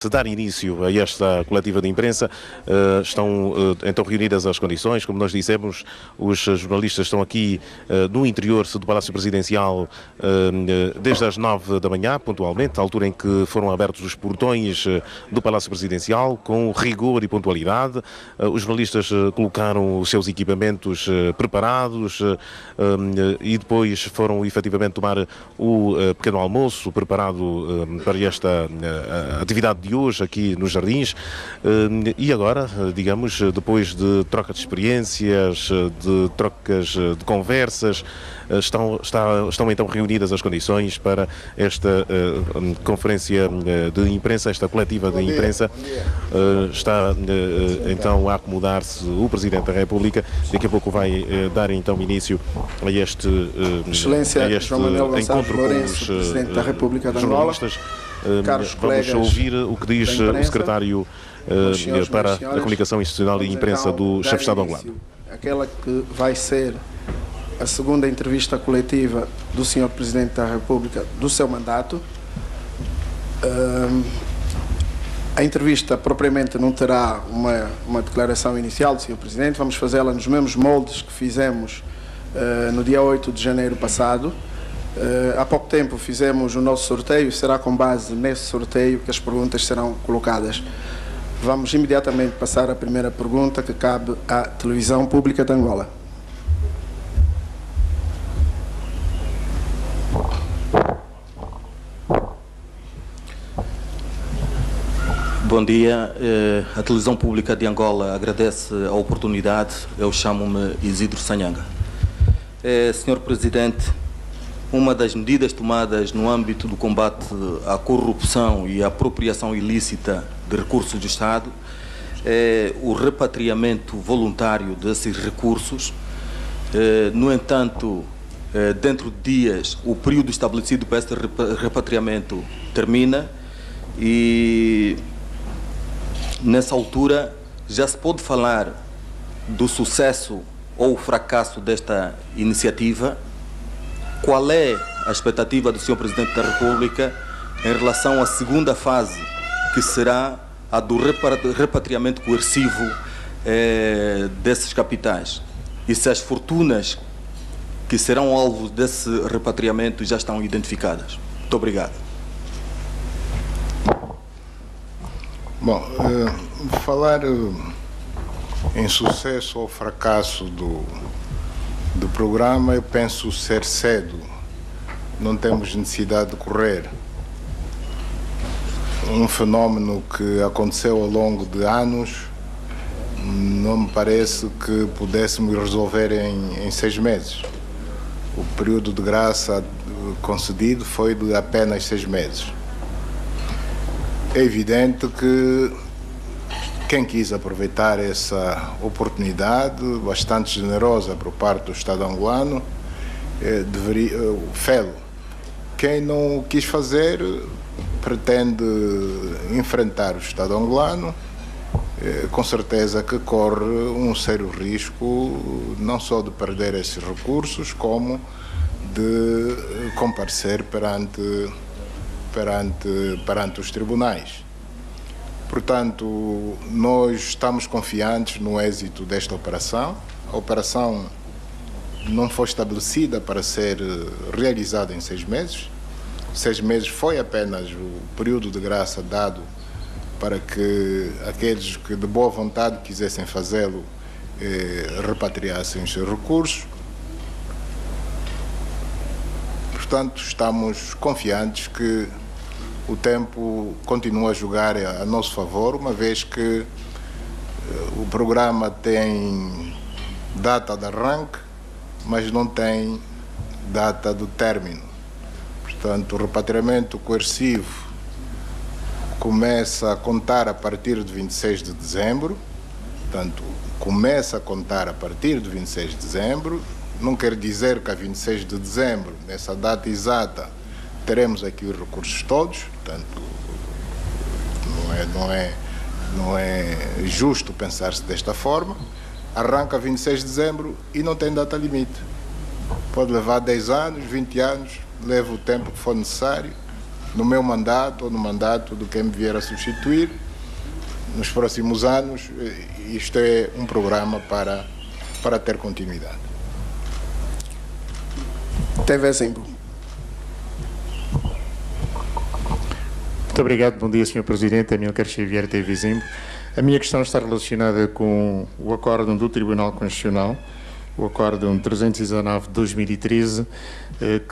se dar início a esta coletiva de imprensa. Estão então reunidas as condições. Como nós dissemos, os jornalistas estão aqui no interior do Palácio Presidencial desde as 9 da manhã, pontualmente, à altura em que foram abertos os portões do Palácio Presidencial, com rigor e pontualidade. Os jornalistas colocaram os seus equipamentos preparados e depois foram efetivamente tomar o pequeno almoço preparado para esta atividade de hoje aqui nos Jardins. E agora, digamos, depois de troca de experiências, de trocas de conversas, estão então reunidas as condições para esta conferência de imprensa, esta coletiva de imprensa. Está então a acomodar-se o Presidente da República. Daqui a pouco vai dar então início a este encontro com os Presidente da República de Angola. jornalistas. Caros Vamos ouvir o que diz o Secretário para a Comunicação Institucional e Imprensa do Chefe de Estado angolano. Aquela que vai ser a segunda entrevista coletiva do Sr. Presidente da República do seu mandato. A entrevista propriamente não terá uma declaração inicial do Sr. Presidente. Vamos fazê-la nos mesmos moldes que fizemos no dia 8 de janeiro passado. Há pouco tempo fizemos o nosso sorteio, será com base nesse sorteio que as perguntas serão colocadas. Vamos imediatamente passar à primeira pergunta, que cabe à Televisão Pública de Angola. Bom dia, a Televisão Pública de Angola agradece a oportunidade. Eu chamo-me Isidro Sanhanga. Senhor Presidente, uma das medidas tomadas no âmbito do combate à corrupção e à apropriação ilícita de recursos do Estado é o repatriamento voluntário desses recursos. No entanto, dentro de dias, o período estabelecido para este repatriamento termina e, nessa altura, já se pode falar do sucesso ou o fracasso desta iniciativa. Qual é a expectativa do Sr. Presidente da República em relação à segunda fase, que será a do repatriamento coercivo desses capitais? E se as fortunas que serão alvo desse repatriamento já estão identificadas? Muito obrigado. Bom, falar em sucesso ou fracasso do programa, eu penso ser cedo. Não temos necessidade de correr. Um fenómeno que aconteceu ao longo de anos, não me parece que pudéssemos resolver em 6 meses. O período de graça concedido foi de apenas 6 meses. É evidente que quem quis aproveitar essa oportunidade bastante generosa por parte do Estado angolano deveria fê-lo. Quem não quis fazer pretende enfrentar o Estado angolano, com certeza que corre um sério risco não só de perder esses recursos, como de comparecer perante os tribunais. Portanto, nós estamos confiantes no êxito desta operação. A operação não foi estabelecida para ser realizada em 6 meses. 6 meses foi apenas o período de graça dado para que aqueles que de boa vontade quisessem fazê-lo repatriassem os seus recursos. Portanto, estamos confiantes que o tempo continua a jogar a nosso favor, uma vez que o programa tem data de arranque, mas não tem data do término. Portanto, o repatriamento coercivo começa a contar a partir de 26 de dezembro. Portanto, começa a contar a partir de 26 de dezembro. Não quer dizer que a 26 de dezembro, nessa data exata, teremos aqui os recursos todos. Portanto, não é justo pensar-se desta forma. Arranca 26 de dezembro e não tem data limite. Pode levar 10 anos, 20 anos, leva o tempo que for necessário no meu mandato ou no mandato de quem me vier a substituir nos próximos anos. Isto é um programa para ter continuidade. TV Zimbo. Muito obrigado. Bom dia, Sr. Presidente. Amilcar Xavier, TV Zimbo. A minha questão está relacionada com o acórdão do Tribunal Constitucional, o acórdão 319 de 2013,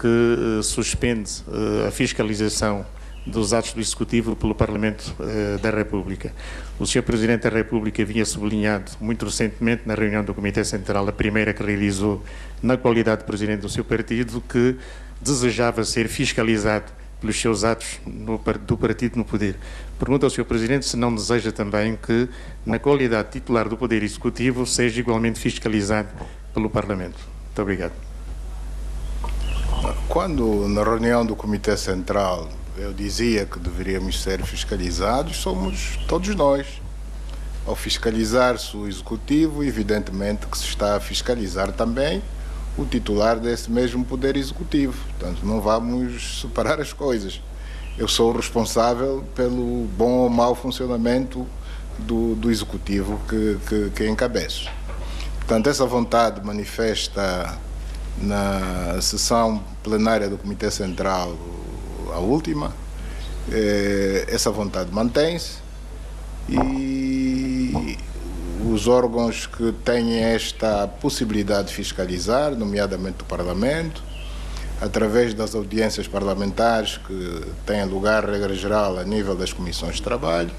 que suspende a fiscalização dos atos do Executivo pelo Parlamento da República. O Sr. Presidente da República vinha sublinhado muito recentemente na reunião do Comitê Central, a primeira que realizou na qualidade de Presidente do seu partido, que desejava ser fiscalizado pelos seus atos do partido no poder. Pergunto ao Sr. Presidente se não deseja também que, na qualidade de titular do Poder Executivo, seja igualmente fiscalizado pelo Parlamento. Muito obrigado. Quando, na reunião do Comitê Central, eu dizia que deveríamos ser fiscalizados, somos todos nós. Ao fiscalizar-se o Executivo, evidentemente que se está a fiscalizar também o titular desse mesmo Poder Executivo. Portanto, não vamos separar as coisas. Eu sou o responsável pelo bom ou mau funcionamento do Executivo que encabeço. Portanto, essa vontade manifesta na sessão plenária do Comitê Central, a última, essa vontade mantém-se e os órgãos que têm esta possibilidade de fiscalizar, nomeadamente o Parlamento, através das audiências parlamentares que têm lugar, regra geral, a nível das comissões de trabalho,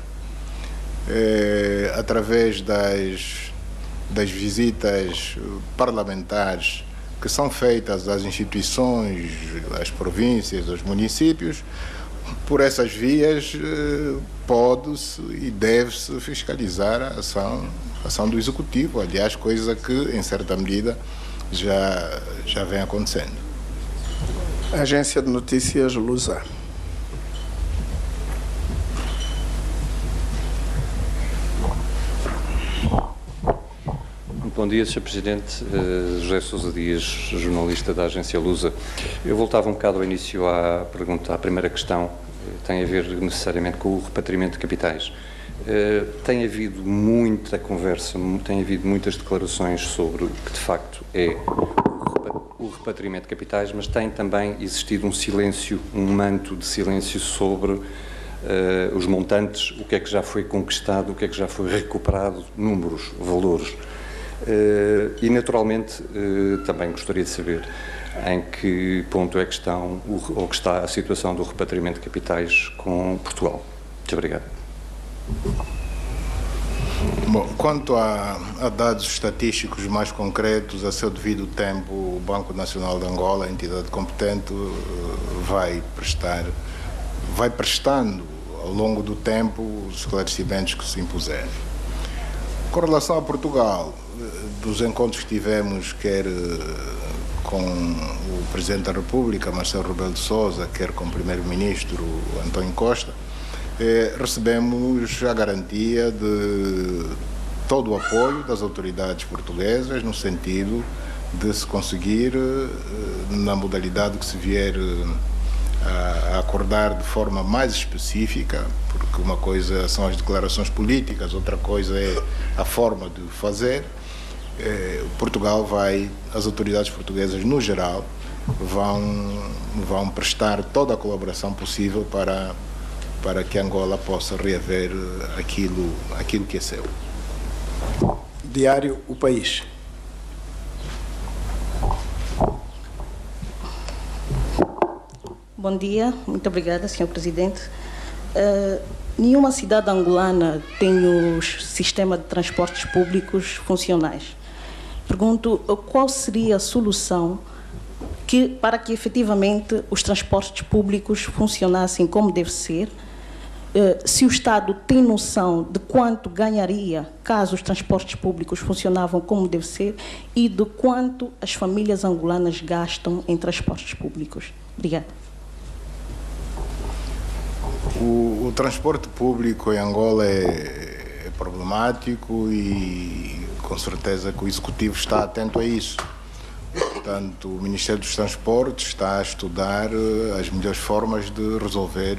através das visitas parlamentares que são feitas às instituições, às províncias, aos municípios. Por essas vias pode-se e deve-se fiscalizar a ação do Executivo, aliás, coisa que, em certa medida, já vem acontecendo. Agência de Notícias Lusa. Bom dia, Sr. Presidente. José Sousa Dias, jornalista da agência Lusa. Eu voltava um bocado ao início à pergunta, à primeira questão, tem a ver necessariamente com o repatriamento de capitais. Tem havido muita conversa, tem havido muitas declarações sobre o que de facto é o repatriamento de capitais, mas tem também existido um silêncio, um manto de silêncio sobre os montantes, o que é que já foi conquistado, o que é que já foi recuperado, números, valores. E, naturalmente, também gostaria de saber em que ponto é que está a situação do repatriamento de capitais com Portugal. Muito obrigado. Bom, quanto a dados estatísticos mais concretos, a seu devido tempo, o Banco Nacional de Angola, a entidade competente, vai prestando ao longo do tempo os esclarecimentos que se impuserem. Com relação a Portugal, dos encontros que tivemos, quer com o Presidente da República, Marcelo Rebelo de Sousa, quer com o Primeiro-Ministro, António Costa, recebemos a garantia de todo o apoio das autoridades portuguesas no sentido de se conseguir, na modalidade que se vier a acordar de forma mais específica, porque uma coisa são as declarações políticas, outra coisa é a forma de fazer. Portugal as autoridades portuguesas no geral vão prestar toda a colaboração possível para que Angola possa reaver aquilo que é seu. Diário O País. Bom dia, muito obrigada, Sr. Presidente. Nenhuma cidade angolana tem o sistema de transportes públicos funcionais. Pergunto qual seria a solução para que efetivamente os transportes públicos funcionassem como deve ser, se o Estado tem noção de quanto ganharia caso os transportes públicos funcionavam como deve ser e de quanto as famílias angolanas gastam em transportes públicos. Obrigada. O transporte público em Angola é problemático e com certeza que o Executivo está atento a isso. Portanto, o Ministério dos Transportes está a estudar as melhores formas de resolver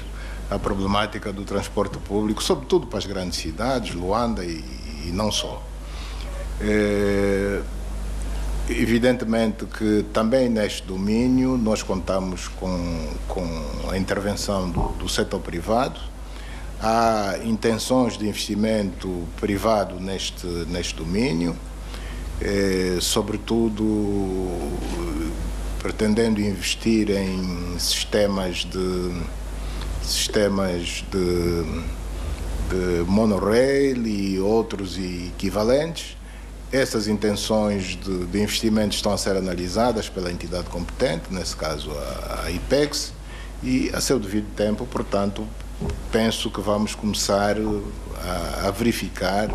a problemática do transporte público, sobretudo para as grandes cidades, Luanda e não só. Evidentemente que também neste domínio nós contamos com a intervenção do setor privado. Há intenções de investimento privado neste domínio, sobretudo pretendendo investir em sistemas de monorail e outros equivalentes. Essas intenções de investimento estão a ser analisadas pela entidade competente, nesse caso a IPEX, e a seu devido tempo, portanto, penso que vamos começar a verificar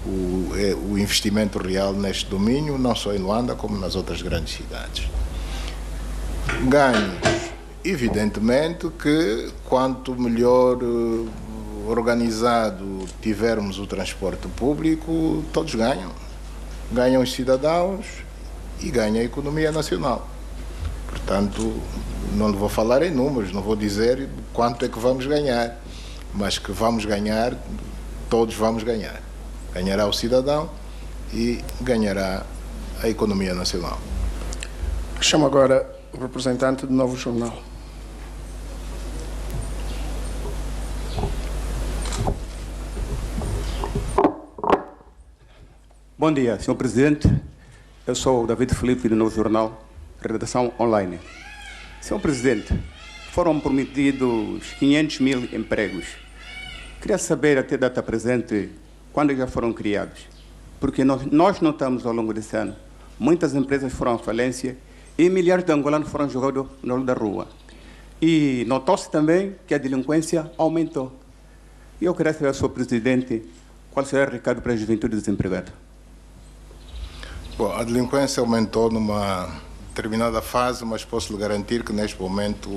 o investimento real neste domínio, não só em Luanda, como nas outras grandes cidades. Ganhos, evidentemente que quanto melhor organizado tivermos o transporte público, todos ganham. Ganham os cidadãos e ganha a economia nacional. Portanto, não vou falar em números, não vou dizer quanto é que vamos ganhar, mas que vamos ganhar, todos vamos ganhar. Ganhará o cidadão e ganhará a economia nacional. Chamo agora o representante do Novo Jornal. Bom dia, Sr. Presidente. Eu sou o David Filipe, do Novo Jornal, redação online. Sr. Presidente, foram prometidos 500 mil empregos. Queria saber, até data presente, quando já foram criados. Porque nós notamos ao longo desse ano, muitas empresas foram à falência e milhares de angolanos foram jogados no olho da rua. E notou-se também que a delinquência aumentou. E eu queria saber, Sr. Presidente, qual será o recado para a juventude desempregada? Bom, a delinquência aumentou numa determinada fase, mas posso lhe garantir que neste momento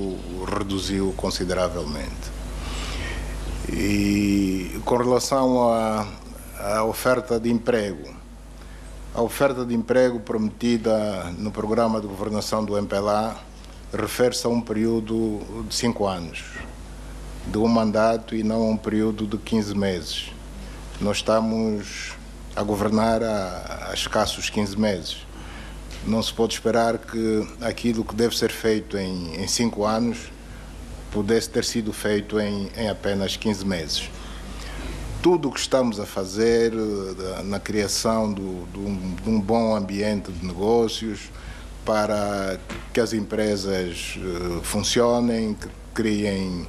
reduziu consideravelmente. E com relação à oferta de emprego, a oferta de emprego prometida no programa de governação do MPLA refere-se a um período de 5 anos, de um mandato e não a um período de 15 meses. Nós estamos a governar há escassos 15 meses. Não se pode esperar que aquilo que deve ser feito em 5 anos pudesse ter sido feito em apenas 15 meses. Tudo o que estamos a fazer na criação de um bom ambiente de negócios para que as empresas funcionem, que criem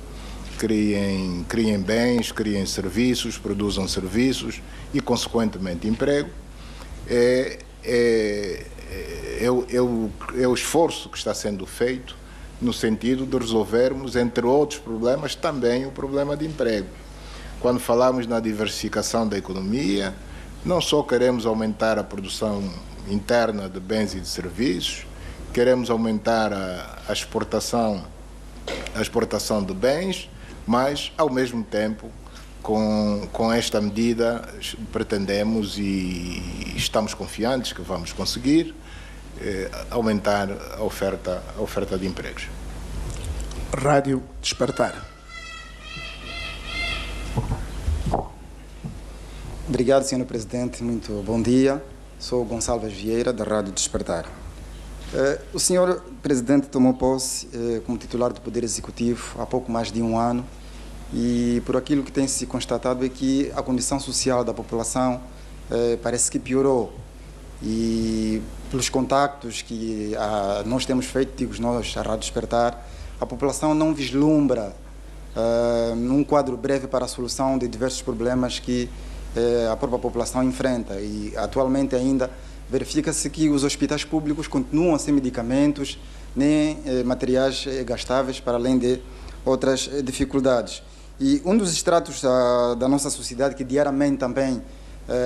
bens, criem serviços, produzam serviços e, consequentemente, emprego, é o esforço que está sendo feito no sentido de resolvermos, entre outros problemas, também o problema de emprego. Quando falamos na diversificação da economia, não só queremos aumentar a produção interna de bens e de serviços, queremos aumentar a exportação de bens, mas, ao mesmo tempo, com esta medida, pretendemos e estamos confiantes que vamos conseguir aumentar a oferta de empregos. Rádio Despertar. Obrigado, Sr. Presidente. Muito bom dia. Sou Gonçalves Vieira, da Rádio Despertar. O Sr. Presidente tomou posse como titular do Poder Executivo há pouco mais de um ano e por aquilo que tem se constatado é que a condição social da população parece que piorou. E pelos contactos que nós temos feito, digo nós, a Rádio Despertar, a população não vislumbra num quadro breve para a solução de diversos problemas que a própria população enfrenta. E atualmente ainda verifica-se que os hospitais públicos continuam sem medicamentos nem materiais gastáveis, para além de outras dificuldades. E um dos estratos da nossa sociedade que diariamente também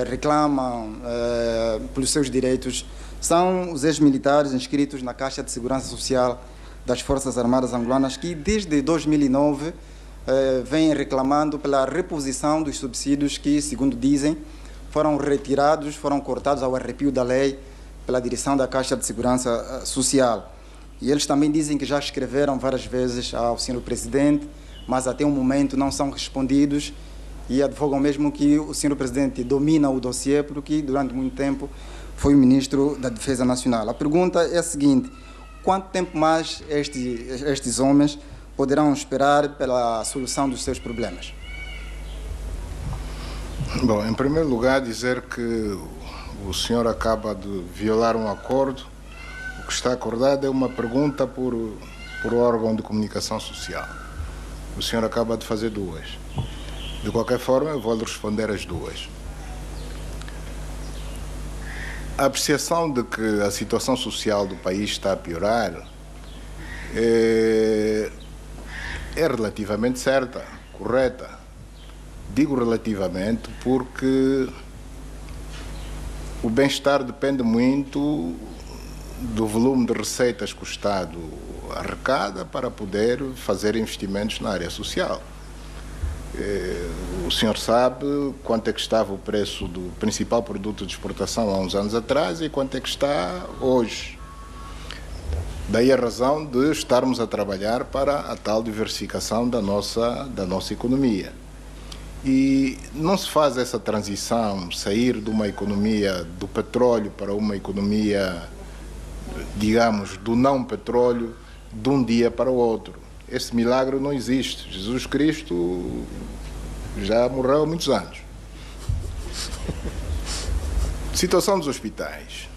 reclamam pelos seus direitos são os ex-militares inscritos na Caixa de Segurança Social das Forças Armadas Angolanas, que desde 2009 vêm reclamando pela reposição dos subsídios que, segundo dizem, foram retirados, foram cortados ao arrepio da lei pela direção da Caixa de Segurança Social. E eles também dizem que já escreveram várias vezes ao Sr. Presidente, mas até o momento não são respondidos e advogam mesmo que o Sr. Presidente domina o dossiê porque durante muito tempo foi o Ministro da Defesa Nacional. A pergunta é a seguinte: quanto tempo mais estes homens poderão esperar pela solução dos seus problemas? Bom, em primeiro lugar, dizer que o senhor acaba de violar um acordo. O que está acordado é uma pergunta por órgão de comunicação social. O senhor acaba de fazer duas. De qualquer forma, eu vou lhe responder as duas. A apreciação de que a situação social do país está a piorar é relativamente certa, correta. Digo relativamente porque o bem-estar depende muito do volume de receitas que o Estado arrecada para poder fazer investimentos na área social. O senhor sabe quanto é que estava o preço do principal produto de exportação há uns anos atrás e quanto é que está hoje. Daí a razão de estarmos a trabalhar para a tal diversificação da nossa economia. E não se faz essa transição, sair de uma economia do petróleo para uma economia, digamos, do não petróleo, de um dia para o outro. Esse milagre não existe. Jesus Cristo já morreu há muitos anos. Situação dos hospitais.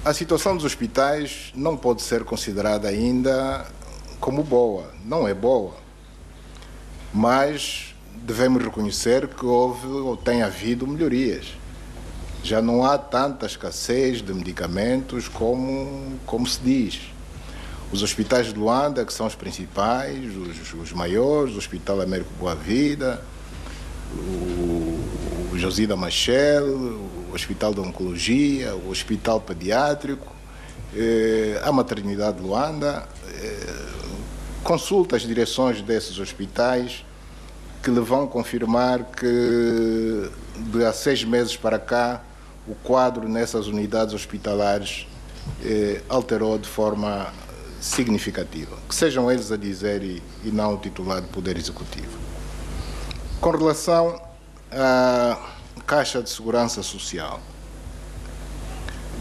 A situação dos hospitais não pode ser considerada ainda como boa. Não é boa. Mas devemos reconhecer que houve ou tem havido melhorias. Já não há tanta escassez de medicamentos como se diz. Os hospitais de Luanda, que são os principais, os maiores, o Hospital Américo Boa Vida, o Josida Machel, o Hospital de Oncologia, o Hospital Pediátrico, a Maternidade de Luanda, consulta as direções desses hospitais que lhe vão confirmar que de há 6 meses para cá o quadro nessas unidades hospitalares alterou de forma significativa. Que sejam eles a dizer e não o titular do Poder Executivo. Com relação à Caixa de Segurança Social,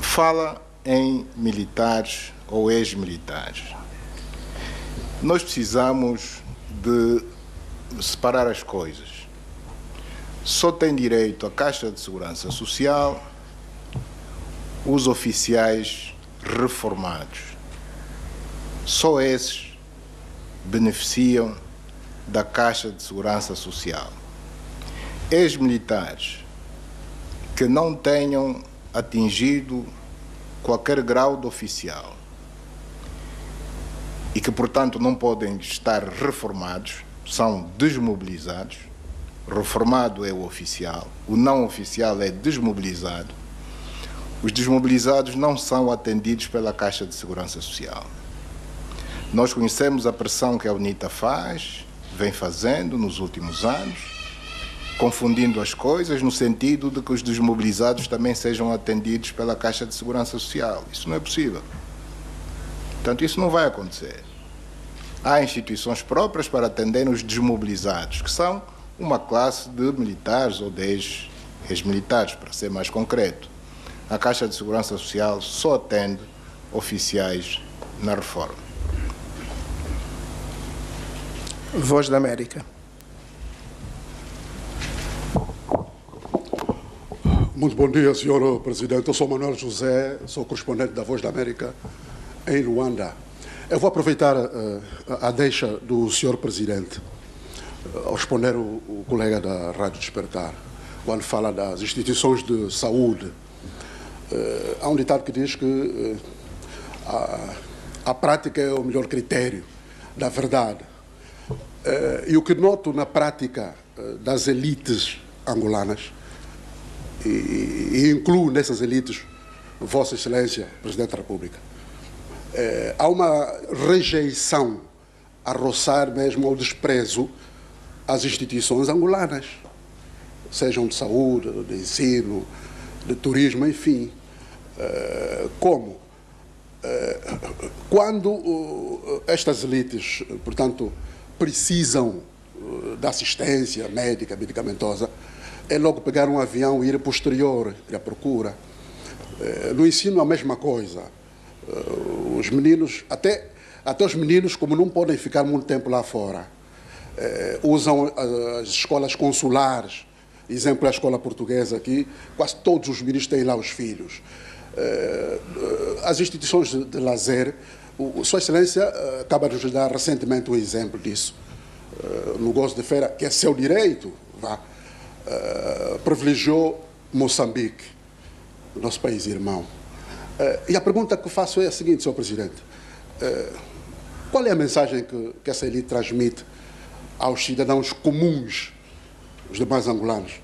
fala em militares ou ex-militares. Nós precisamos de separar as coisas. Só tem direito à Caixa de Segurança Social os oficiais reformados. Só esses beneficiam da Caixa de Segurança Social. Ex-militares que não tenham atingido qualquer grau de oficial e que, portanto, não podem estar reformados, são desmobilizados. Reformado é o oficial, o não oficial é desmobilizado. Os desmobilizados não são atendidos pela Caixa de Segurança Social. Nós conhecemos a pressão que a UNITA vem fazendo nos últimos anos, confundindo as coisas no sentido de que os desmobilizados também sejam atendidos pela Caixa de Segurança Social. Isso não é possível. Portanto, isso não vai acontecer. Há instituições próprias para atender os desmobilizados, que são uma classe de militares ou de ex-militares, para ser mais concreto. A Caixa de Segurança Social só atende oficiais na reforma. Voz da América. Muito bom dia, Sr. Presidente. Eu sou Manuel José, sou correspondente da Voz da América em Luanda. Eu vou aproveitar a deixa do Sr. Presidente ao responder o colega da Rádio Despertar, quando fala das instituições de saúde. Há um ditado que diz que a prática é o melhor critério da verdade. E o que noto na prática das elites angolanas, e incluo nessas elites Vossa Excelência, Presidente da República, há uma rejeição a roçar mesmo ao desprezo às instituições angolanas, sejam de saúde, de ensino, de turismo, enfim. Como? Quando estas elites, portanto, precisam da assistência médica, medicamentosa, é logo pegar um avião e ir posterior, ir à procura. No ensino a mesma coisa. Os meninos, até os meninos, como não podem ficar muito tempo lá fora, usam as escolas consulares. Exemplo, a escola portuguesa aqui, quase todos os meninos têm lá os filhos. As instituições de lazer, Sua Excelência acaba de nos dar recentemente um exemplo disso. No gozo de feira, que é seu direito, privilegiou Moçambique, nosso país irmão. E a pergunta que faço é a seguinte, Sr. Presidente. Qual é a mensagem que essa elite transmite aos cidadãos comuns, os demais angolanos,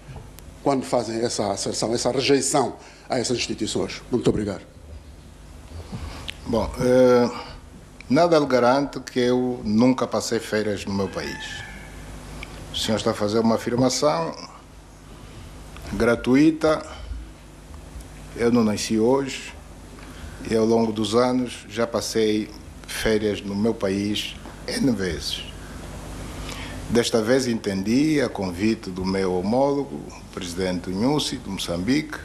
quando fazem essa asserção, essa rejeição a essas instituições? Muito obrigado. Bom, nada lhe garante que eu nunca passei férias no meu país. O senhor está a fazer uma afirmação gratuita. Eu não nasci hoje e ao longo dos anos já passei férias no meu país N vezes. Desta vez entendi a convite do meu homólogo, o presidente Nyusi, de Moçambique,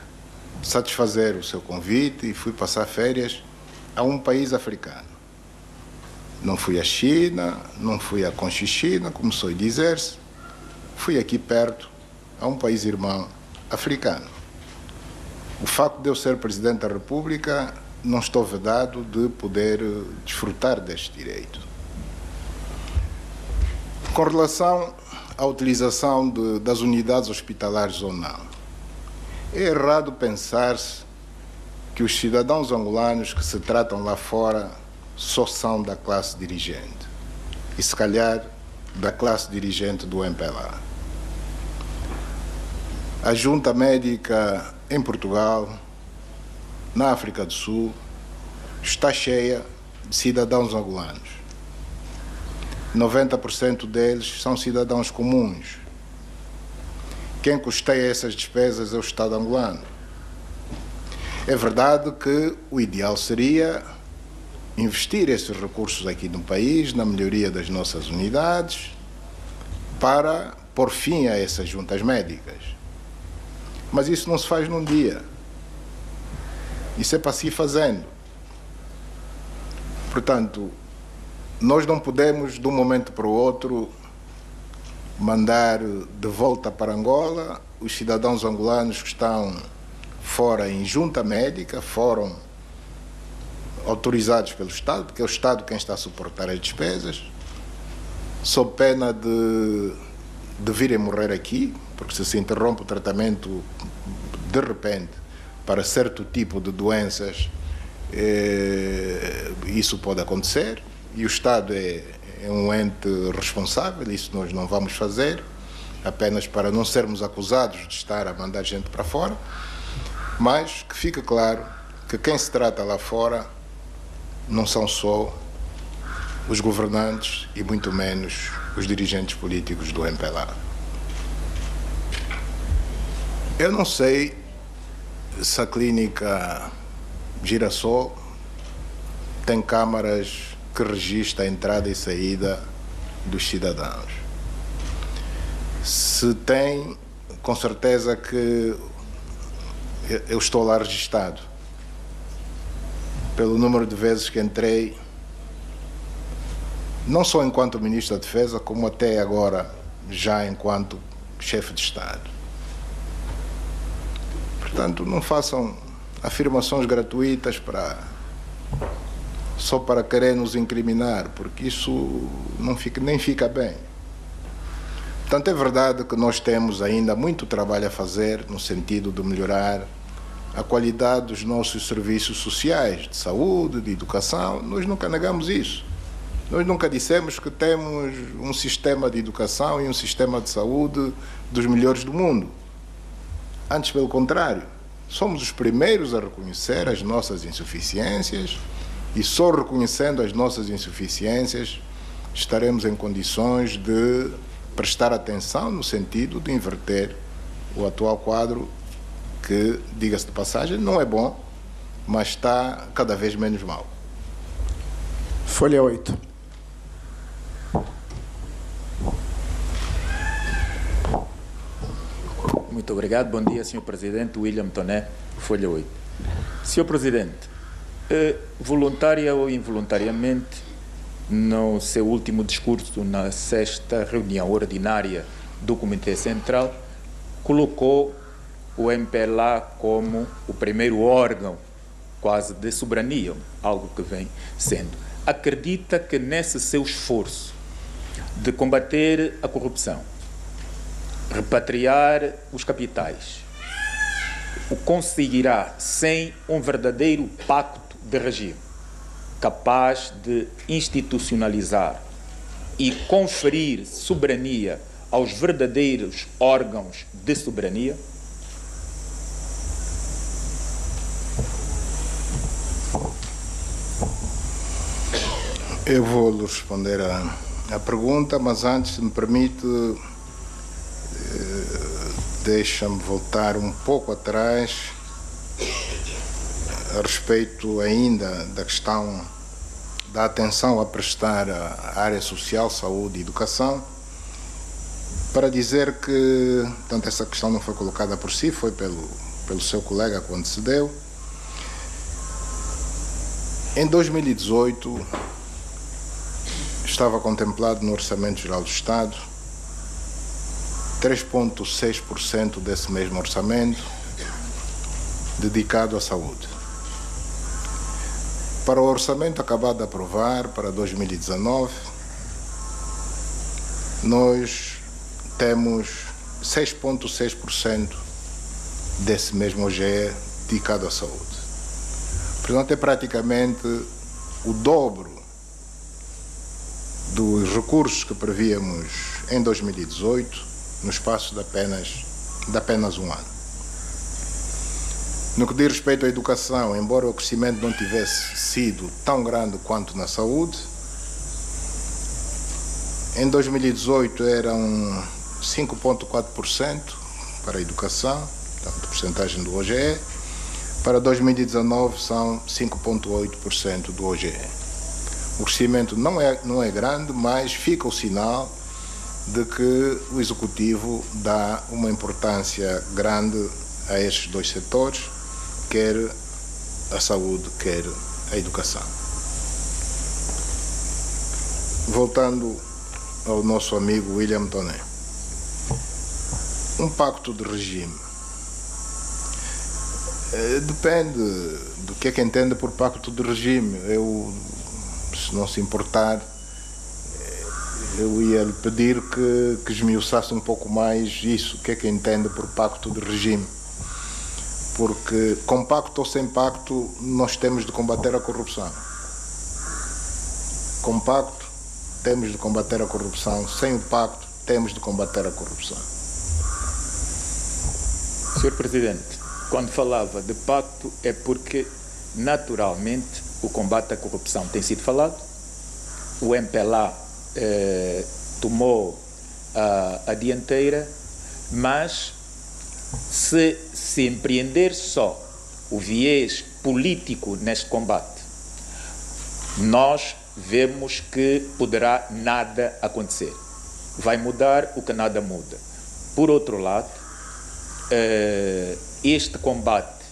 satisfazer o seu convite e fui passar férias a um país africano. Não fui à China, não fui à Conchichina, como soe dizer-se, fui aqui perto, a um país irmão africano. O facto de eu ser Presidente da República, não estou vedado de poder desfrutar deste direito. Com relação à utilização das unidades hospitalares ou não, é errado pensar-se que os cidadãos angolanos que se tratam lá fora só são da classe dirigente, e se calhar da classe dirigente do MPLA. A Junta Médica em Portugal, na África do Sul, está cheia de cidadãos angolanos. 90% deles são cidadãos comuns. Quem custeia essas despesas é o Estado angolano. É verdade que o ideal seria investir esses recursos aqui no país, na melhoria das nossas unidades, para pôr fim a essas juntas médicas. Mas isso não se faz num dia. Isso é para se ir fazendo. Portanto, nós não podemos, de um momento para o outro, mandar de volta para Angola os cidadãos angolanos que estão fora em junta médica, foram autorizados pelo Estado, porque é o Estado quem está a suportar as despesas, sob pena de virem morrer aqui, porque se interrompe o tratamento de repente para certo tipo de doenças, isso pode acontecer, e o Estado é um ente responsável, isso nós não vamos fazer, apenas para não sermos acusados de estar a mandar gente para fora, mas que fique claro que quem se trata lá fora não são só os governantes e muito menos os dirigentes políticos do MPLA. Eu não sei se a clínica Girassol tem câmaras que registram a entrada e saída dos cidadãos. Se tem, com certeza que eu estou lá registado. Pelo número de vezes que entrei, não só enquanto Ministro da Defesa, como até agora, já enquanto Chefe de Estado. Portanto, não façam afirmações gratuitas só para querer nos incriminar, porque isso nem fica bem. Portanto, é verdade que nós temos ainda muito trabalho a fazer no sentido de melhorar a qualidade dos nossos serviços sociais, de saúde, de educação. Nós nunca negamos isso. Nós nunca dissemos que temos um sistema de educação e um sistema de saúde dos melhores do mundo. Antes, pelo contrário, somos os primeiros a reconhecer as nossas insuficiências, e só reconhecendo as nossas insuficiências estaremos em condições de prestar atenção no sentido de inverter o atual quadro, que, diga-se de passagem, não é bom, mas está cada vez menos mal. Folha 8. Muito obrigado. Bom dia, Sr. Presidente. William Toné, Folha 8. Sr. Presidente, voluntária ou involuntariamente, no seu último discurso na 6ª reunião ordinária do Comitê Central, colocou o MPLA como o primeiro órgão quase de soberania, algo que vem sendo. Acredita que nesse seu esforço de combater a corrupção, repatriar os capitais, o conseguirá sem um verdadeiro pacto de regime, capaz de institucionalizar e conferir soberania aos verdadeiros órgãos de soberania? Eu vou lhe responder a pergunta, mas antes, se me permite, deixa-me voltar um pouco atrás a respeito ainda da questão da atenção a prestar à área social, saúde e educação, para dizer que, tanto essa questão não foi colocada por si, foi pelo seu colega quando se deu. Em 2018, estava contemplado no Orçamento Geral do Estado 3,6% desse mesmo orçamento dedicado à saúde. Para o orçamento acabado de aprovar, para 2019, nós temos 6,6% desse mesmo OGE dedicado à saúde. Portanto, é praticamente o dobro dos recursos que prevíamos em 2018, no espaço de apenas um ano. No que diz respeito à educação, embora o crescimento não tivesse sido tão grande quanto na saúde, em 2018 eram 5,4% para a educação, portanto, a porcentagem do OGE, para 2019 são 5,8% do OGE. O crescimento não é grande, mas fica o sinal de que o Executivo dá uma importância grande a estes dois setores, quer a saúde, quer a educação. Voltando ao nosso amigo William Toné. Um pacto de regime. Depende do que é que entende por pacto de regime. Eu, se não se importar, eu ia lhe pedir que esmiuçasse um pouco mais isso, o que é que entende por pacto de regime. Porque, com pacto ou sem pacto, nós temos de combater a corrupção. Com pacto, temos de combater a corrupção. Sem o pacto, temos de combater a corrupção. Sr. Presidente, quando falava de pacto é porque, naturalmente, o combate à corrupção tem sido falado. O MPLA tomou a dianteira, mas se empreender só o viés político neste combate, nós vemos que poderá nada acontecer. Vai mudar o que nada muda. Por outro lado, este combate,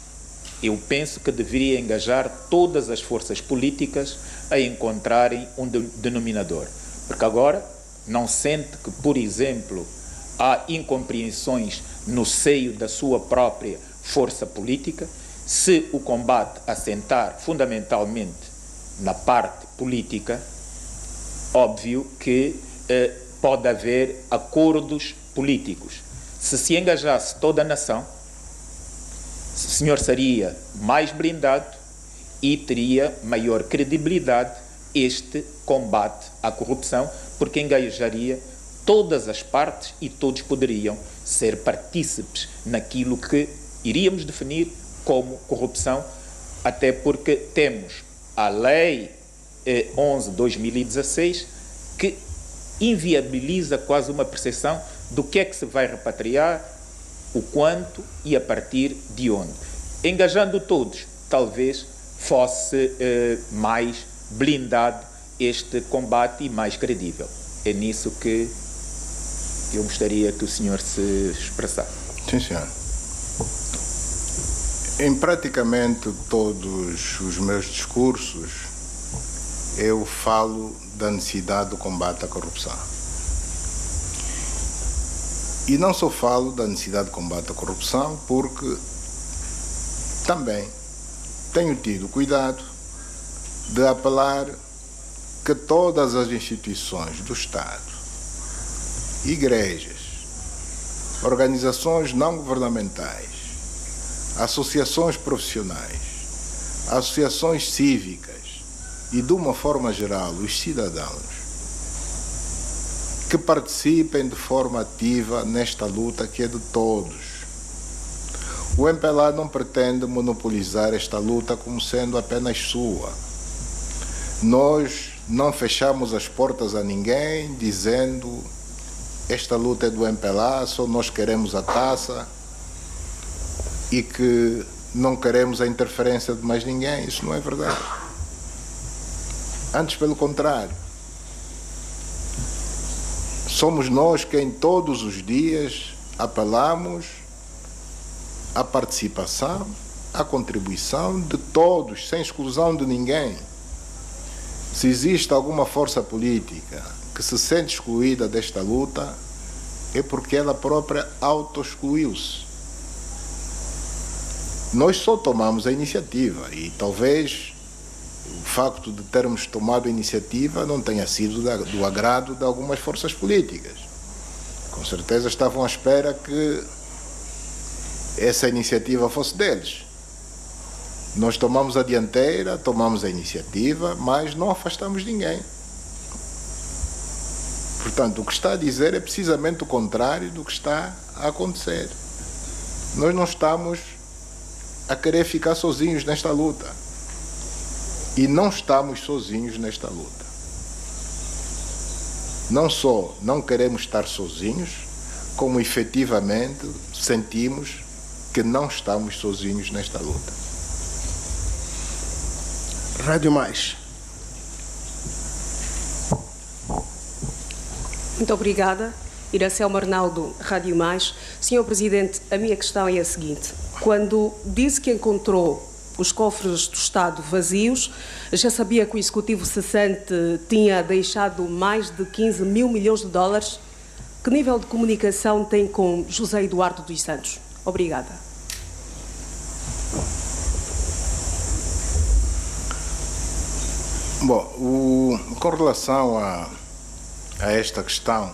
eu penso que deveria engajar todas as forças políticas a encontrarem um denominador. Porque agora não sente que, por exemplo, há incompreensões no seio da sua própria força política. Se o combate assentar fundamentalmente na parte política, óbvio que pode haver acordos políticos. Se engajasse toda a nação, o senhor seria mais blindado e teria maior credibilidade este combate à corrupção, porque engajaria todas as partes e todos poderiam ser partícipes naquilo que iríamos definir como corrupção, até porque temos a Lei 11/2016 que inviabiliza quase uma percepção do que é que se vai repatriar, o quanto e a partir de onde. Engajando todos, talvez fosse mais blindado este combate e mais credível. É nisso que eu gostaria que o senhor se expressasse. Sim, senhor. Em praticamente todos os meus discursos, eu falo da necessidade do combate à corrupção. E não só falo da necessidade de combate à corrupção, porque também tenho tido cuidado de apelar que todas as instituições do Estado, igrejas, organizações não governamentais, associações profissionais, associações cívicas e, de uma forma geral, os cidadãos, que participem de forma ativa nesta luta que é de todos. O MPLA não pretende monopolizar esta luta como sendo apenas sua. Nós não fechamos as portas a ninguém dizendo esta luta é do MPLA, só nós queremos a taça e que não queremos a interferência de mais ninguém. Isso não é verdade. Antes, pelo contrário. Somos nós quem todos os dias apelamos à participação, à contribuição de todos, sem exclusão de ninguém. Se existe alguma força política que se sente excluída desta luta, é porque ela própria auto-excluiu-se. Nós só tomamos a iniciativa e talvez o facto de termos tomado a iniciativa não tenha sido do agrado de algumas forças políticas. Com certeza estavam à espera que essa iniciativa fosse deles. Nós tomamos a dianteira, tomamos a iniciativa, mas não afastamos ninguém. Portanto, o que está a dizer é precisamente o contrário do que está a acontecer. Nós não estamos a querer ficar sozinhos nesta luta. E não estamos sozinhos nesta luta. Não só não queremos estar sozinhos, como efetivamente sentimos que não estamos sozinhos nesta luta. Rádio Mais. Muito obrigada. Iracelma Arnaldo, Rádio Mais. Senhor Presidente, a minha questão é a seguinte. Quando disse que encontrou os cofres do Estado vazios, já sabia que o Executivo cessante tinha deixado mais de 15 mil milhões de dólares. Que nível de comunicação tem com José Eduardo dos Santos? Obrigada. Bom, com relação a esta questão,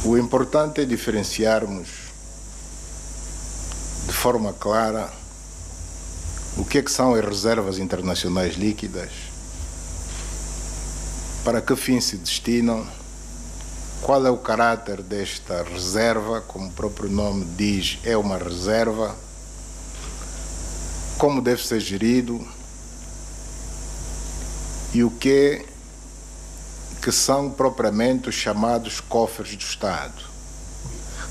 o importante é diferenciarmos de forma clara o que são as reservas internacionais líquidas, para que fim se destinam, qual é o caráter desta reserva, como o próprio nome diz, é uma reserva, como deve ser gerido e o que são propriamente os chamados cofres do Estado.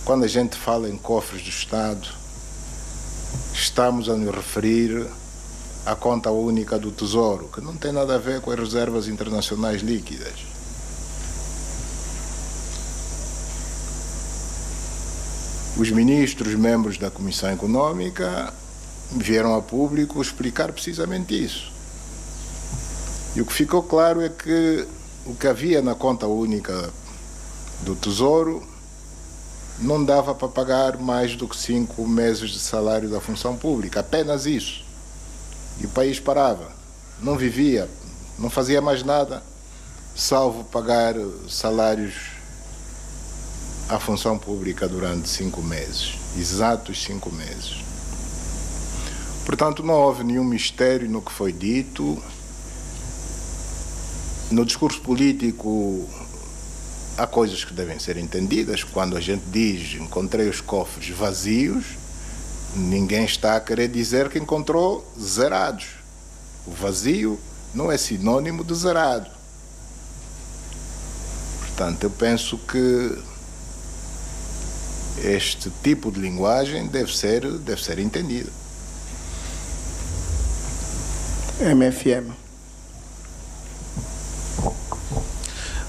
Quando a gente fala em cofres do Estado, estamos a nos referir à conta única do Tesouro, que não tem nada a ver com as reservas internacionais líquidas. Os ministros, membros da Comissão Econômica, vieram a público explicar precisamente isso. E o que ficou claro é que o que havia na conta única do Tesouro não dava para pagar mais do que 5 meses de salário da função pública, apenas isso. E o país parava, não vivia, não fazia mais nada, salvo pagar salários à função pública durante 5 meses, exatos 5 meses. Portanto, não houve nenhum mistério no que foi dito. No discurso político, há coisas que devem ser entendidas. Quando a gente diz encontrei os cofres vazios, ninguém está a querer dizer que encontrou zerados. O vazio não é sinônimo de zerado. Portanto, eu penso que este tipo de linguagem deve ser entendido. MFM.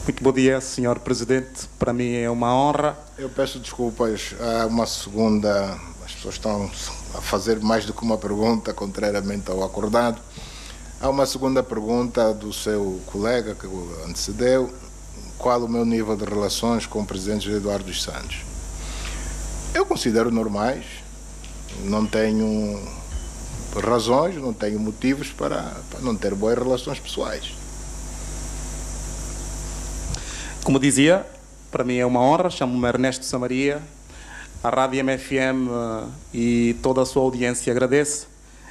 Muito bom dia, Sr. Presidente. Para mim é uma honra. Eu peço desculpas. Há uma segunda... As pessoas estão a fazer mais do que uma pergunta, contrariamente ao acordado. Há uma segunda pergunta do seu colega que o antecedeu. Qual o meu nível de relações com o Presidente José Eduardo dos Santos? Eu considero normais. Não tenho razões, não tenho motivos para não ter boas relações pessoais. Como dizia, para mim é uma honra. Chamo-me Ernesto Samaria. A Rádio MFM e toda a sua audiência agradece.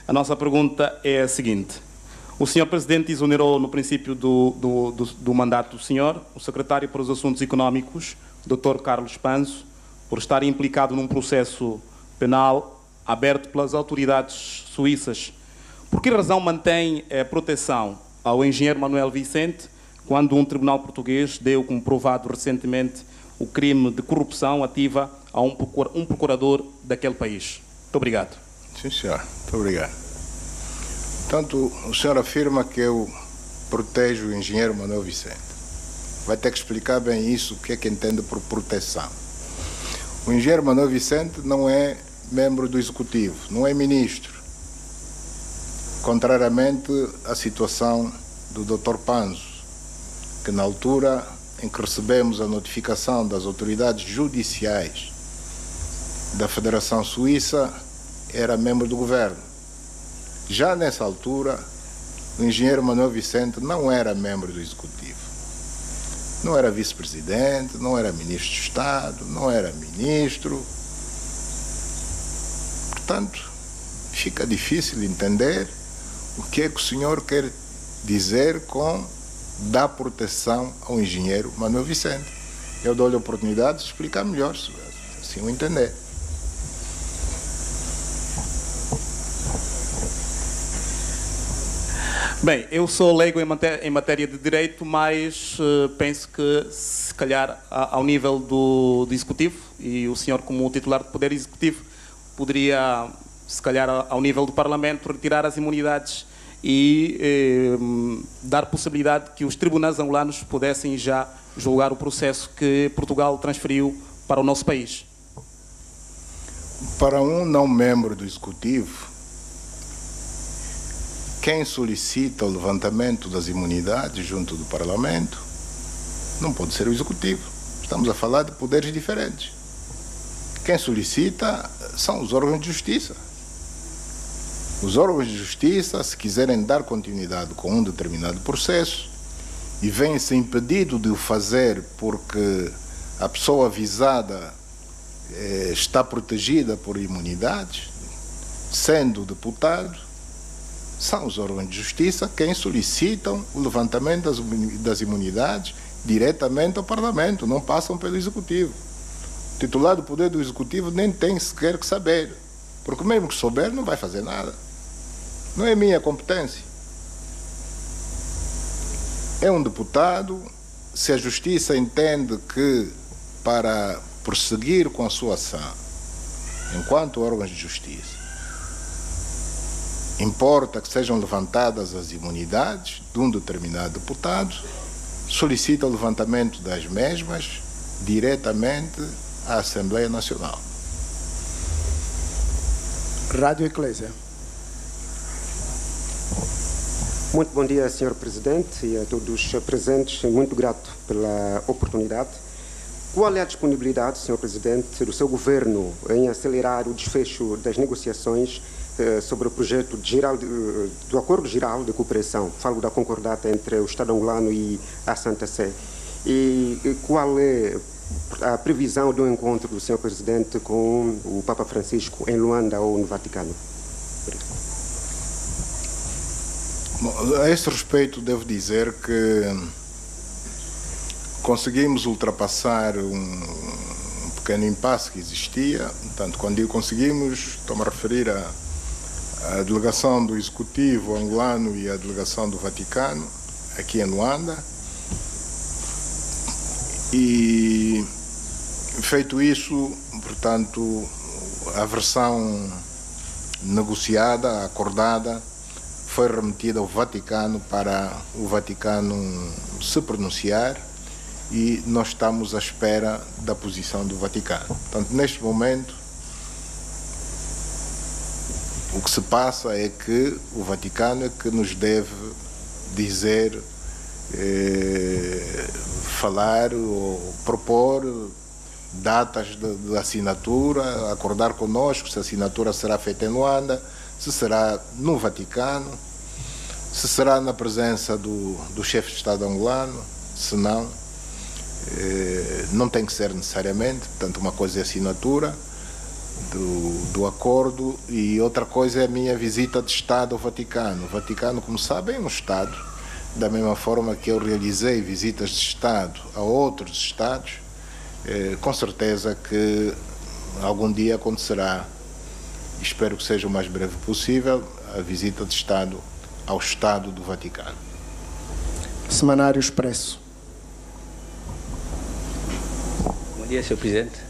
A nossa pergunta é a seguinte. O Sr. Presidente exonerou no princípio do mandato do senhor, o Secretário para os Assuntos Económicos, Dr. Carlos Panso, por estar implicado num processo penal aberto pelas autoridades suíças. Por que razão mantém a proteção ao engenheiro Manuel Vicente quando um tribunal português deu como provado recentemente o crime de corrupção ativa a um procurador daquele país? Muito obrigado. Sim, senhor. Muito obrigado. Portanto, o senhor afirma que eu protejo o engenheiro Manuel Vicente. Vai ter que explicar bem isso, o que é que entende por proteção. O engenheiro Manuel Vicente não é membro do Executivo, não é ministro. Contrariamente à situação do Dr. Panso, que na altura em que recebemos a notificação das autoridades judiciais da Federação Suíça, era membro do governo. Já nessa altura, o engenheiro Manuel Vicente não era membro do Executivo. Não era vice-presidente, não era ministro de Estado, não era ministro. Portanto, fica difícil entender o que é que o senhor quer dizer com dar proteção ao engenheiro Manuel Vicente. Eu dou-lhe a oportunidade de explicar melhor, se assim o entender. Bem, eu sou leigo em matéria de direito, mas penso que, se calhar, ao nível do Executivo, e o senhor como titular do Poder Executivo, poderia, se calhar, ao nível do Parlamento, retirar as imunidades e dar possibilidade que os tribunais angolanos pudessem já julgar o processo que Portugal transferiu para o nosso país. Para um não membro do Executivo, quem solicita o levantamento das imunidades junto do Parlamento não pode ser o Executivo. Estamos a falar de poderes diferentes. Quem solicita são os órgãos de justiça. Os órgãos de justiça, se quiserem dar continuidade com um determinado processo e vêm-se impedido de o fazer porque a pessoa avisada está protegida por imunidades, sendo deputado, são os órgãos de justiça quem solicitam o levantamento das imunidades diretamente ao Parlamento, não passam pelo Executivo. O titular do Poder do Executivo nem tem sequer que saber, porque mesmo que souber não vai fazer nada. Não é minha competência. É um deputado, se a Justiça entende que para prosseguir com a sua ação, enquanto órgãos de justiça, importa que sejam levantadas as imunidades de um determinado deputado, solicita o levantamento das mesmas diretamente à Assembleia Nacional. Rádio Eclésia. Muito bom dia, Sr. Presidente, e a todos os presentes. Muito grato pela oportunidade. Qual é a disponibilidade, Sr. Presidente, do seu governo em acelerar o desfecho das negociações sobre o projeto do Acordo Geral de Cooperação? Falo da concordata entre o Estado angolano e a Santa Sé. E qual é a previsão do encontro do Sr. Presidente com o Papa Francisco em Luanda ou no Vaticano? Bom, a esse respeito, devo dizer que conseguimos ultrapassar um pequeno impasse que existia. Portanto, quando digo conseguimos, estou-me a referir à delegação do Executivo angolano e à delegação do Vaticano, aqui em Luanda. E, feito isso, portanto, a versão negociada, acordada, foi remetida ao Vaticano para o Vaticano se pronunciar e nós estamos à espera da posição do Vaticano. Portanto, neste momento, o que se passa é que o Vaticano é que nos deve dizer, falar ou propor datas de assinatura, acordar conosco se a assinatura será feita em Luanda, se será no Vaticano, se será na presença do chefe de Estado angolano, se não, não tem que ser necessariamente. Portanto, uma coisa é a assinatura do acordo e outra coisa é a minha visita de Estado ao Vaticano. O Vaticano, como sabem, é um Estado, da mesma forma que eu realizei visitas de Estado a outros Estados, com certeza que algum dia acontecerá, espero que seja o mais breve possível, a visita de Estado ao Estado do Vaticano. Semanário Expresso. Bom dia, Sr. Presidente.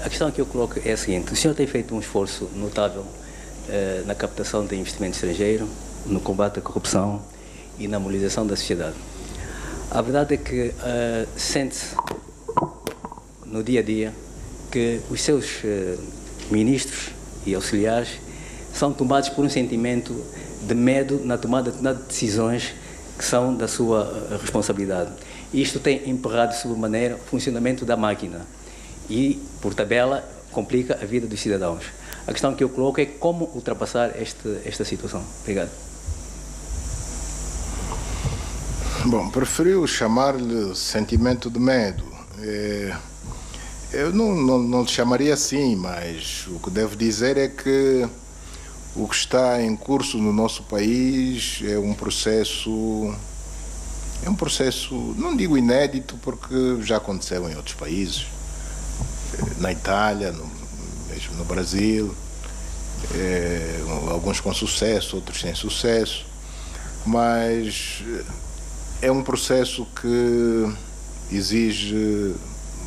A questão que eu coloco é a seguinte: o senhor tem feito um esforço notável na captação de investimento estrangeiro, no combate à corrupção e na mobilização da sociedade. A verdade é que sente-se no dia a dia que os seus ministros e auxiliares são tomados por um sentimento de medo na tomada de decisões que são da sua responsabilidade. E isto tem emperrado sobremaneira o funcionamento da máquina e, por tabela, complica a vida dos cidadãos. A questão que eu coloco é como ultrapassar esta situação. Obrigado. Bom, preferiu chamar-lhe sentimento de medo. Eu não lhe chamaria assim, mas o que devo dizer é que o que está em curso no nosso país é um processo, não digo inédito, porque já aconteceu em outros países, na Itália, mesmo no Brasil, alguns com sucesso, outros sem sucesso, mas é um processo que exige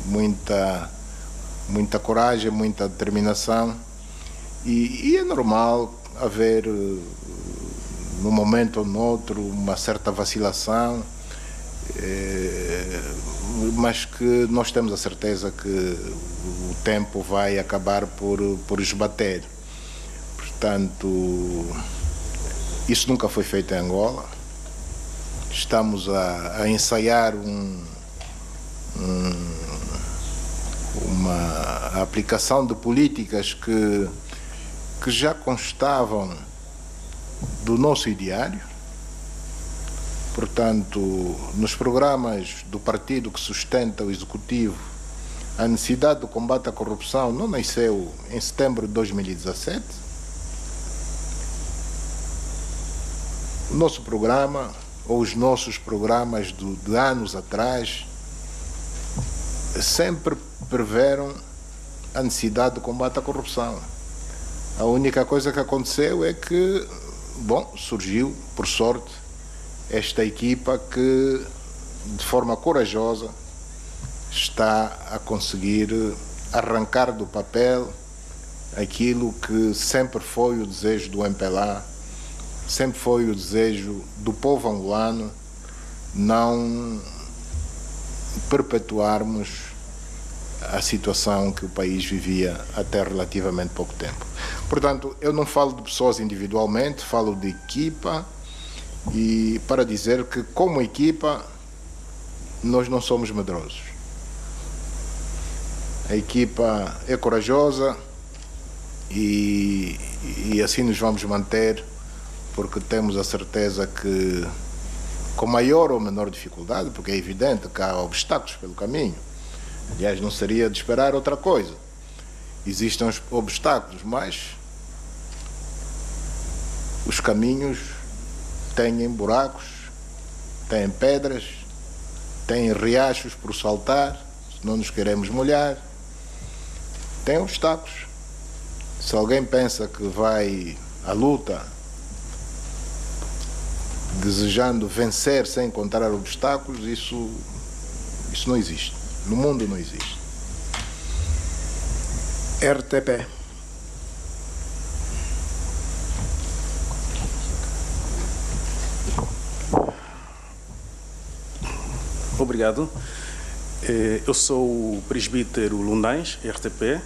muita coragem, muita determinação e é normal haver num momento ou noutro uma certa vacilação, mas que nós temos a certeza que o tempo vai acabar por esbater. Portanto, isso nunca foi feito em Angola. Estamos a ensaiar uma aplicação de políticas que já constavam do nosso ideário. Portanto, nos programas do partido que sustenta o Executivo, a necessidade do combate à corrupção não nasceu em setembro de 2017. O nosso programa, ou os nossos programas de anos atrás, sempre preveram a necessidade de combate à corrupção. A única coisa que aconteceu é que, surgiu, por sorte, esta equipa que, de forma corajosa, está a conseguir arrancar do papel aquilo que sempre foi o desejo do MPLA, sempre foi o desejo do povo angolano, não perpetuarmos a situação que o país vivia até relativamente pouco tempo. Portanto, eu não falo de pessoas individualmente, falo de equipa, e para dizer que, como equipa, nós não somos medrosos. A equipa é corajosa e assim nos vamos manter, porque temos a certeza que, com maior ou menor dificuldade, porque é evidente que há obstáculos pelo caminho, aliás, não seria de esperar outra coisa. Existem os obstáculos, mas os caminhos têm buracos, têm pedras, têm riachos por saltar, se não nos queremos molhar, tem obstáculos. Se alguém pensa que vai à luta desejando vencer sem encontrar obstáculos, isso não existe. No mundo não existe. RTP. obrigado. Eu sou o presbítero Lundães, RTP.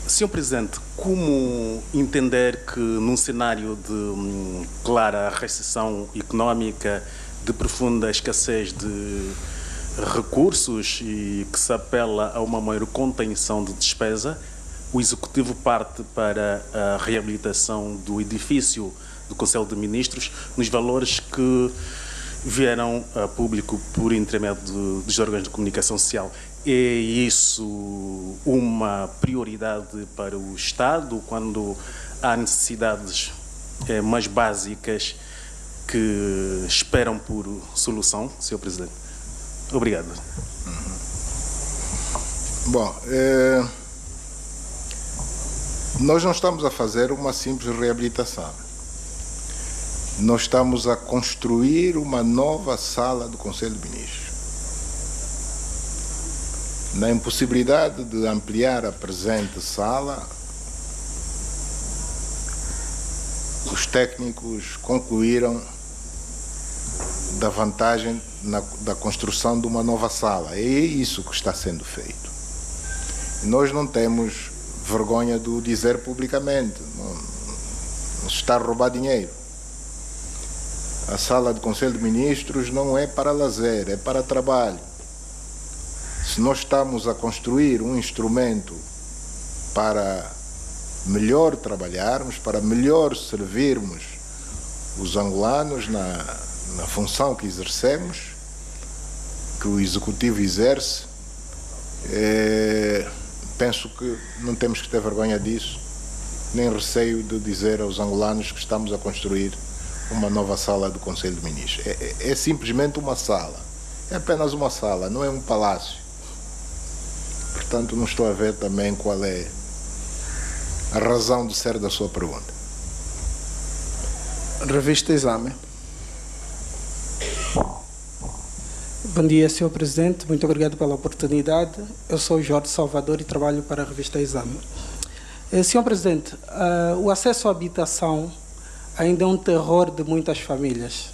Senhor Presidente, como entender que num cenário de clara recessão económica, de profunda escassez de recursos e que se apela a uma maior contenção de despesa, o Executivo parte para a reabilitação do edifício do Conselho de Ministros nos valores que vieram a público por intermédio dos órgãos de comunicação social? É isso uma prioridade para o Estado quando há necessidades mais básicas que esperam por solução, Sr. Presidente? Obrigado. Bom, nós não estamos a fazer uma simples reabilitação. Nós estamos a construir uma nova sala do Conselho de Ministros. Na impossibilidade de ampliar a presente sala, os técnicos concluíram da vantagem da construção de uma nova sala. É isso que está sendo feito. Nós não temos vergonha de o dizer publicamente. Não se está a roubar dinheiro. A sala do Conselho de Ministros não é para lazer, é para trabalho. Se nós estamos a construir um instrumento para melhor trabalharmos, para melhor servirmos os angolanos na função que exercemos, que o Executivo exerce, penso que não temos que ter vergonha disso, nem receio de dizer aos angolanos que estamos a construir uma nova sala do Conselho de Ministros. É simplesmente uma sala, é apenas uma sala, não é um palácio. Portanto, não estou a ver também qual é a razão de ser da sua pergunta. Revista Exame. Bom dia, Sr. Presidente. Muito obrigado pela oportunidade. Eu sou Jorge Salvador e trabalho para a Revista Exame. Sr. Presidente, o acesso à habitação ainda é um terror de muitas famílias.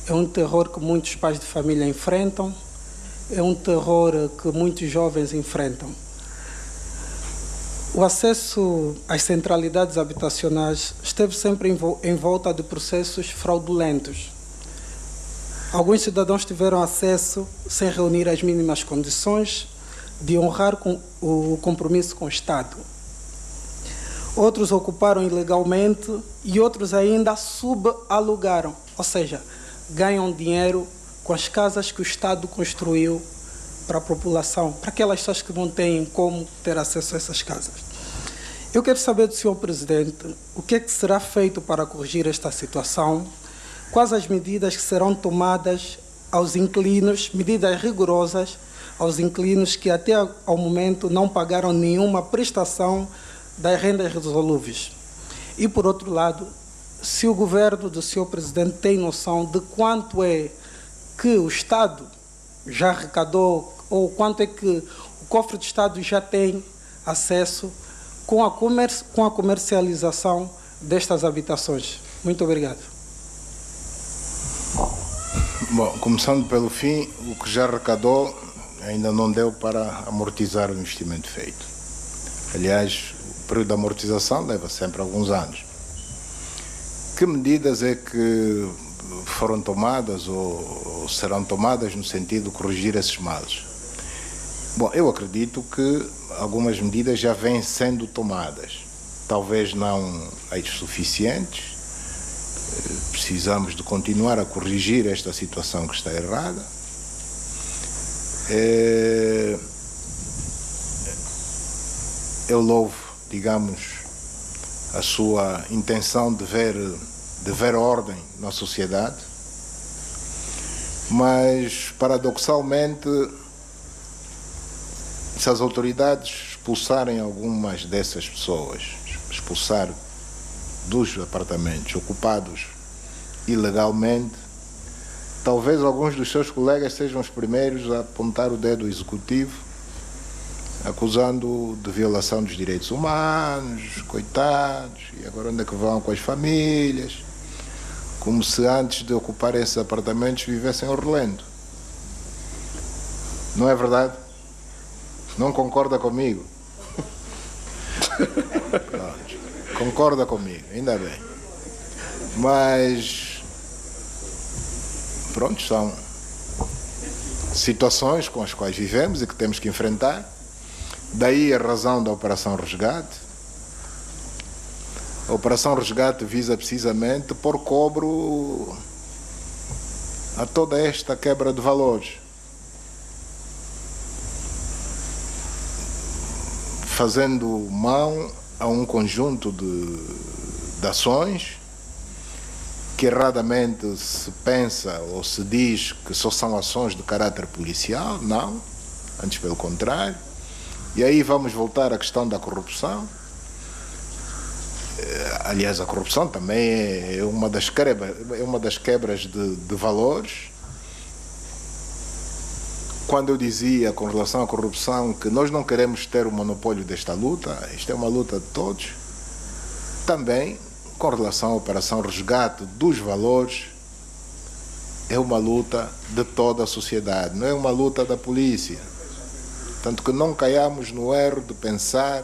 É um terror que muitos pais de família enfrentam. É um terror que muitos jovens enfrentam. O acesso às centralidades habitacionais esteve sempre em volta de processos fraudulentos. Alguns cidadãos tiveram acesso sem reunir as mínimas condições de honrar o compromisso com o Estado. Outros ocuparam ilegalmente e outros ainda subalugaram, ou seja, ganham dinheiro com as casas que o Estado construiu para a população, para aquelas pessoas que não têm como ter acesso a essas casas. Eu quero saber do Sr. Presidente o que é que será feito para corrigir esta situação, quais as medidas que serão tomadas aos inquilinos, medidas rigorosas aos inquilinos que até ao momento não pagaram nenhuma prestação das rendas resolúveis. E, por outro lado, se o governo do Sr. Presidente tem noção de quanto é que o Estado já arrecadou ou quanto é que o cofre do Estado já tem acesso com a comercialização destas habitações. Muito obrigado. Bom, começando pelo fim, o que já arrecadou ainda não deu para amortizar o investimento feito. Aliás, o período de amortização leva sempre alguns anos. Que medidas é que foram tomadas ou serão tomadas no sentido de corrigir esses males? Bom, eu acredito que algumas medidas já vêm sendo tomadas. Talvez não as suficientes. Precisamos de continuar a corrigir esta situação que está errada. Eu louvo, digamos, a sua intenção de ver ordem na sociedade, mas, paradoxalmente, se as autoridades expulsarem algumas dessas pessoas, expulsar dos apartamentos ocupados ilegalmente, talvez alguns dos seus colegas sejam os primeiros a apontar o dedo ao Executivo, acusando de violação dos direitos humanos, coitados, e agora onde é que vão com as famílias? Como se antes de ocuparem esses apartamentos vivessem ao relento. Não é verdade? Não concorda comigo? Pronto. Concorda comigo, ainda bem. Mas, pronto, são situações com as quais vivemos e que temos que enfrentar. Daí a razão da Operação Resgate. A Operação Resgate visa precisamente pôr cobro a toda esta quebra de valores, fazendo mão a um conjunto de ações que erradamente se pensa ou se diz que só são ações de caráter policial. Não, antes pelo contrário. E aí vamos voltar à questão da corrupção. Aliás, a corrupção também é uma das quebras de valores. Quando eu dizia com relação à corrupção que nós não queremos ter o monopólio desta luta, isto é uma luta de todos, também com relação à Operação Resgate dos Valores, é uma luta de toda a sociedade, não é uma luta da polícia. Tanto que não caiamos no erro de pensar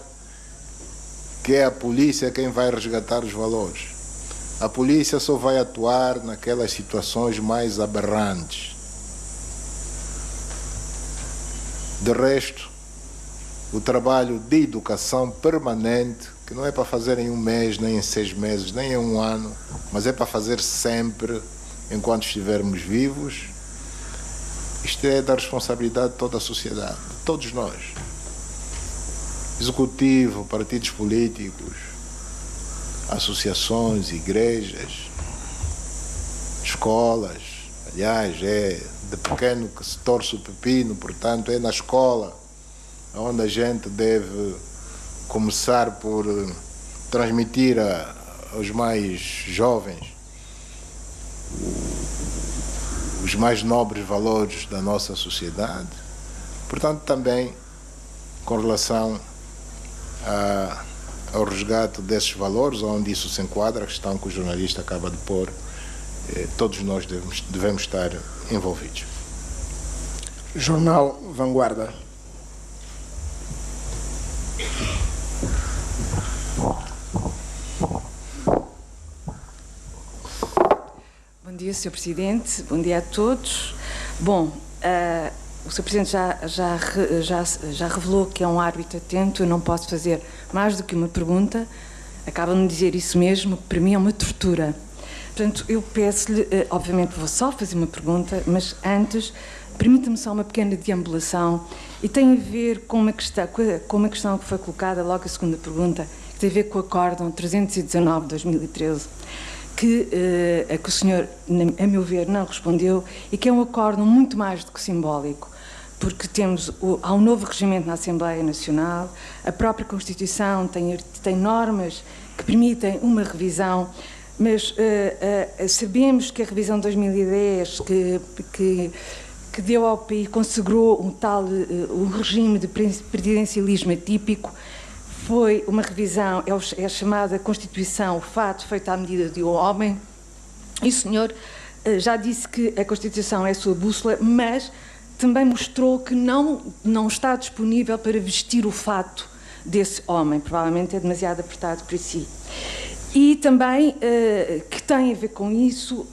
que é a polícia quem vai resgatar os valores. A polícia só vai atuar naquelas situações mais aberrantes. De resto, o trabalho de educação permanente, que não é para fazer em um mês, nem em 6 meses, nem em um ano, mas é para fazer sempre, enquanto estivermos vivos, isto é da responsabilidade de toda a sociedade, de todos nós. Executivo, partidos políticos, associações, igrejas, escolas. Aliás, é de pequeno que se torce o pepino, portanto é na escola onde a gente deve começar por transmitir aos mais jovens os mais nobres valores da nossa sociedade. Portanto, também com relação ao resgate desses valores, onde isso se enquadra, a questão que o jornalista acaba de pôr, todos nós devemos estar envolvidos. Jornal Vanguarda. Bom dia, Sr. Presidente. Bom dia a todos. Bom, o Sr. Presidente já revelou que é um árbitro atento. Eu não posso fazer mais do que uma pergunta. Acaba-me de dizer isso mesmo, que para mim é uma tortura. Portanto, eu peço-lhe, obviamente vou só fazer uma pergunta, mas antes, permita-me só uma pequena deambulação, e tem a ver com uma questão que foi colocada logo a segunda pergunta, que tem a ver com o Acórdão 319 de 2013, que o senhor, a meu ver, não respondeu, e que é um acórdão muito mais do que simbólico, porque há um novo regimento na Assembleia Nacional, a própria Constituição tem normas que permitem uma revisão, mas sabemos que a revisão de 2010, que deu ao país, consagrou um regime de presidencialismo atípico, foi uma revisão, é a chamada Constituição, o fato feito à medida de um homem, e o senhor já disse que a Constituição é a sua bússola, mas também mostrou que não está disponível para vestir o fato desse homem, provavelmente é demasiado apertado para si. E também, que tem a ver com isso,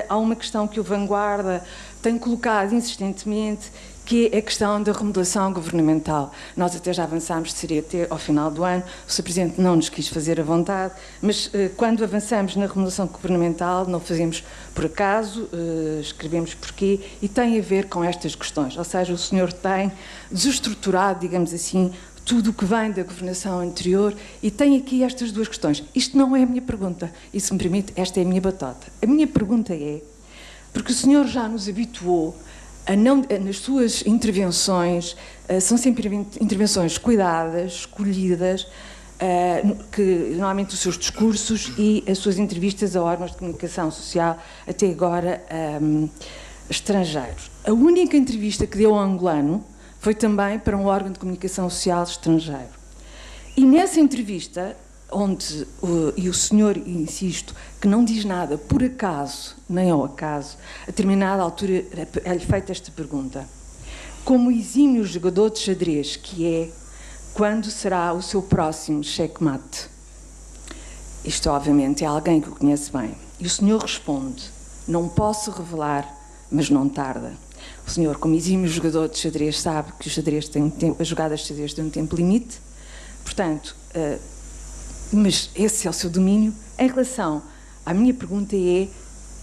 há uma questão que o Vanguarda tem colocado insistentemente, que é a questão da remodelação governamental. Nós até já avançámos, seria até ao final do ano, o Sr. Presidente não nos quis fazer à vontade, mas quando avançamos na remodelação governamental, não fazemos por acaso, escrevemos porquê, e tem a ver com estas questões. Ou seja, o senhor tem desestruturado, digamos assim, tudo o que vem da governação anterior, e tem aqui estas duas questões. Isto não é a minha pergunta, e se me permite, esta é a minha batota. A minha pergunta é, porque o senhor já nos habituou nas suas intervenções, são sempre intervenções cuidadas, escolhidas, que normalmente os seus discursos e as suas entrevistas a órgãos de comunicação social, até agora estrangeiros. A única entrevista que deu ao Angolano foi também para um órgão de comunicação social estrangeiro. E nessa entrevista, onde o senhor, insisto, que não diz nada por acaso, nem ao acaso, a determinada altura é-lhe feita esta pergunta. como exímio jogador de xadrez que é, quando será o seu próximo checkmate? Isto, obviamente, é alguém que o conhece bem. E o senhor responde: não posso revelar, mas não tarda. O senhor, como exímio jogador de xadrez, sabe que o xadrez tem as jogadas de xadrez têm um tempo limite. Portanto, mas esse é o seu domínio. Em relação à minha pergunta é: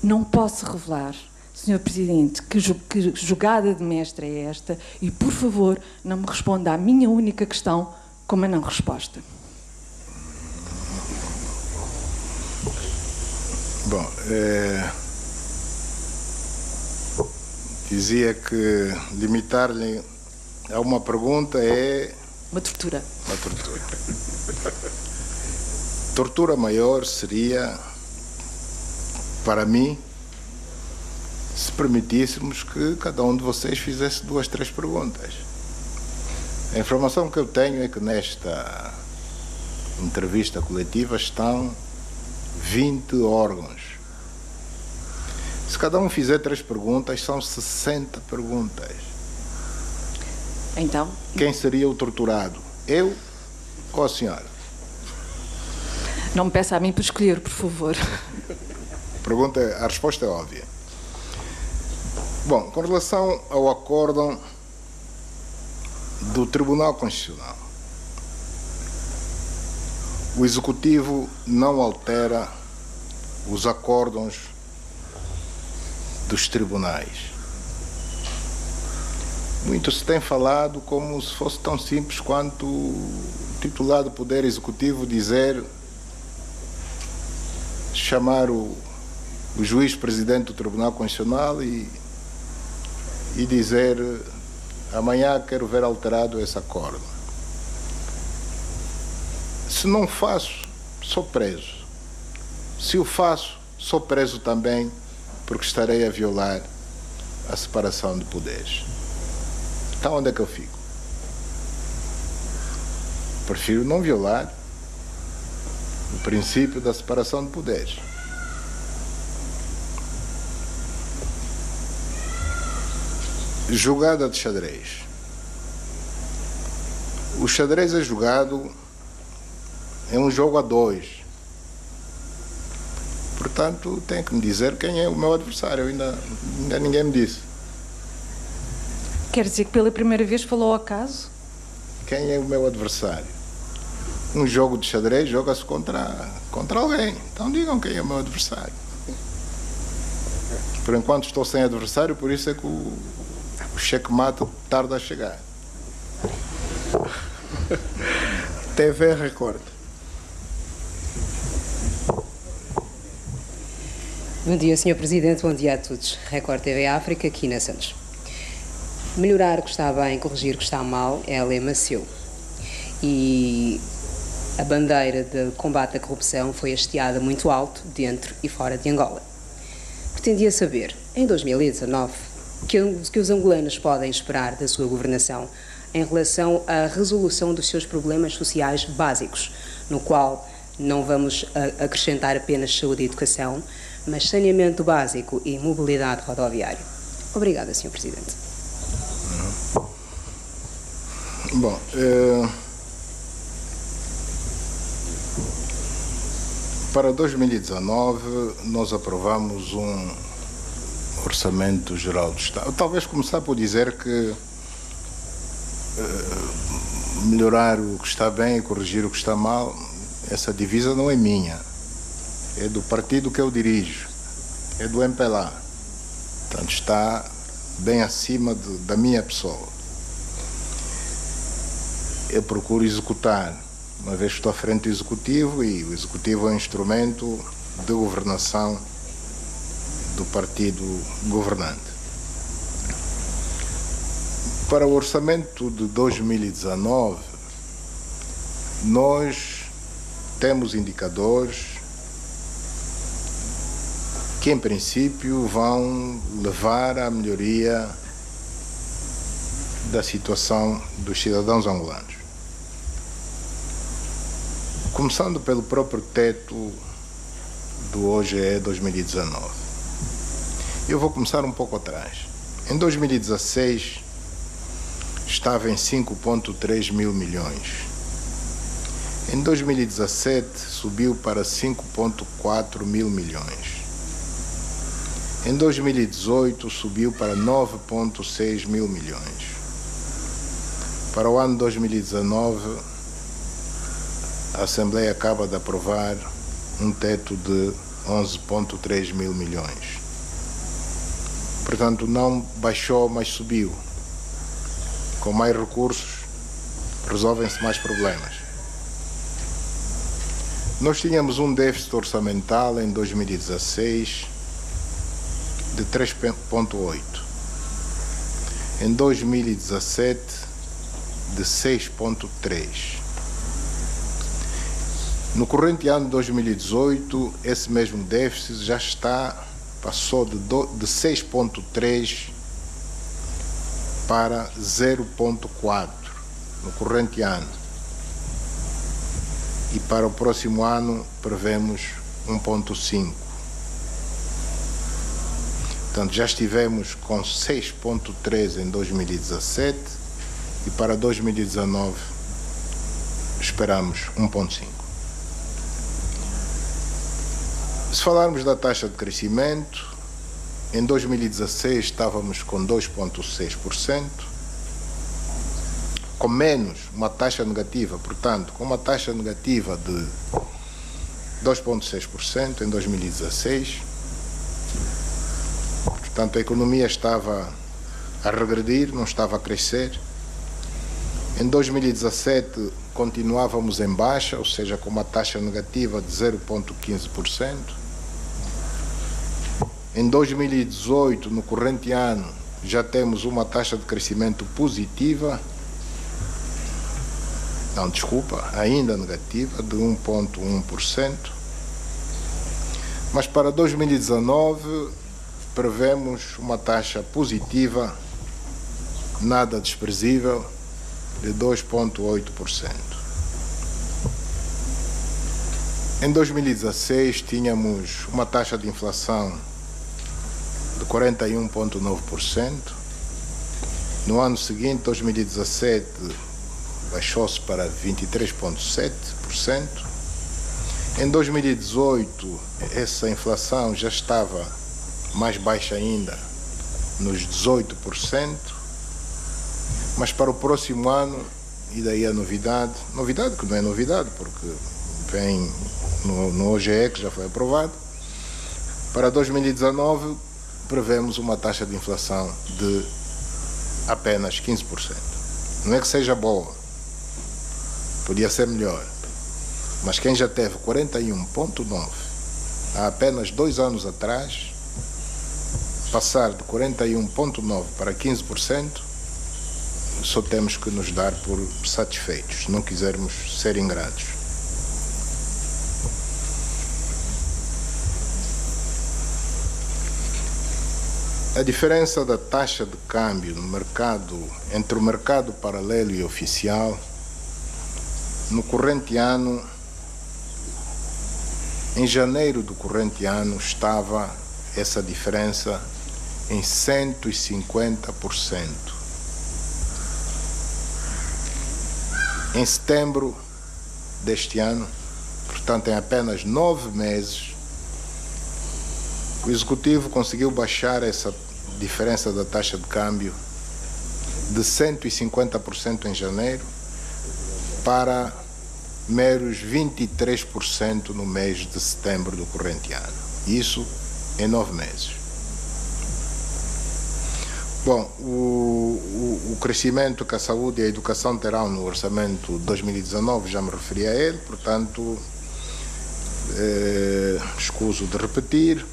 não posso revelar, Sr. Presidente, que jogada de mestre é esta? E, por favor, não me responda à minha única questão com uma não resposta. Bom, dizia que limitar-lhe a uma pergunta é... Uma tortura. Uma tortura. Tortura maior seria, para mim, se permitíssemos que cada um de vocês fizesse 2, 3 perguntas. A informação que eu tenho é que nesta entrevista coletiva estão 20 órgãos. Se cada um fizer 3 perguntas, são 60 perguntas. Então? Quem seria o torturado? Eu ou a senhora? Não me peça a mim para escolher, por favor. A resposta é óbvia. Bom, com relação ao acórdão do Tribunal Constitucional, o Executivo não altera os acórdãos dos tribunais. Muito se tem falado como se fosse tão simples quanto o titular do Poder Executivo dizer, chamar o juiz-presidente do Tribunal Constitucional e dizer: amanhã quero ver alterado esse acordo. Se não faço, sou preso. Se o faço, sou preso também, porque estarei a violar a separação de poderes. Então onde é que eu fico? Prefiro não violar o princípio da separação de poderes. Jogada de xadrez. O xadrez é jogado, é um jogo a 2. Portanto, tem que me dizer quem é o meu adversário. Ainda ninguém me disse. Quer dizer que pela primeira vez falou ao acaso? Quem é o meu adversário? Um jogo de xadrez joga-se contra alguém. Então digam quem é o meu adversário. Por enquanto estou sem adversário, por isso é que o checkmate tarda a chegar. TV Record. Bom dia, Sr. Presidente. Bom dia a todos. Record TV África, aqui na Santos. Melhorar o que está bem, corrigir o que está mal é lema seu. E a bandeira de combate à corrupção foi hasteada muito alto, dentro e fora de Angola. Pretendia saber, em 2019, que os angolanos podem esperar da sua governação em relação à resolução dos seus problemas sociais básicos, no qual não vamos acrescentar apenas saúde e educação, mas saneamento básico e mobilidade rodoviária. Obrigada, Sr. Presidente. Bom, para 2019 nós aprovamos um Orçamento Geral do Estado. Talvez começar por dizer que melhorar o que está bem e corrigir o que está mal, essa divisa não é minha, é do partido que eu dirijo, é do MPLA. Portanto, está bem acima da minha pessoa. Eu procuro executar, uma vez que estou à frente do Executivo, e o Executivo é um instrumento de governação do partido governante. Para o orçamento de 2019, nós temos indicadores que, em princípio, vão levar à melhoria da situação dos cidadãos angolanos. Começando pelo próprio teto do OGE 2019. Eu vou começar um pouco atrás. Em 2016, estava em 5,3 mil milhões. Em 2017 subiu para 5,4 mil milhões. Em 2018 subiu para 9,6 mil milhões. Para o ano 2019, a Assembleia acaba de aprovar um teto de 11,3 mil milhões. Portanto, não baixou, mas subiu. Com mais recursos, resolvem-se mais problemas. Nós tínhamos um déficit orçamental em 2016 de 3,8. Em 2017, de 6,3. No corrente ano de 2018, esse mesmo déficit já passou de 6,3 para 0,4 no corrente ano. E para o próximo ano prevemos 1,5. Portanto, já estivemos com 6,3 em 2017 e para 2019 esperamos 1,5. Se falarmos da taxa de crescimento, em 2016 estávamos com 2,6%, com menos uma taxa negativa, portanto, com uma taxa negativa de 2,6% em 2016. Portanto, a economia estava a regredir, não estava a crescer. Em 2017 continuávamos em baixa, ou seja, com uma taxa negativa de 0,15%. Em 2018, no corrente ano, já temos uma taxa de crescimento positiva, ainda negativa, de 1,1%. Mas para 2019, prevemos uma taxa positiva, nada desprezível, de 2,8%. Em 2016, tínhamos uma taxa de inflação de 41,9%. No ano seguinte, 2017, baixou-se para 23,7%. Em 2018, essa inflação já estava mais baixa ainda, nos 18%. Mas para o próximo ano, e daí a novidade que não é novidade, porque vem no OGE, que já foi aprovado, para 2019 prevemos uma taxa de inflação de apenas 15%. Não é que seja boa, podia ser melhor, mas quem já teve 41,9% há apenas 2 anos atrás, passar de 41,9% para 15%, só temos que nos dar por satisfeitos, se não quisermos ser ingratos. A diferença da taxa de câmbio no mercado, entre o mercado paralelo e oficial, no corrente ano, em janeiro do corrente ano, estava essa diferença em 150%. Em setembro deste ano, portanto em apenas 9 meses, o Executivo conseguiu baixar essa diferença da taxa de câmbio de 150% em janeiro para meros 23% no mês de setembro do corrente ano. Isso em 9 meses. Bom, o crescimento que a saúde e a educação terão no orçamento de 2019, já me referi a ele, portanto, escuso de repetir.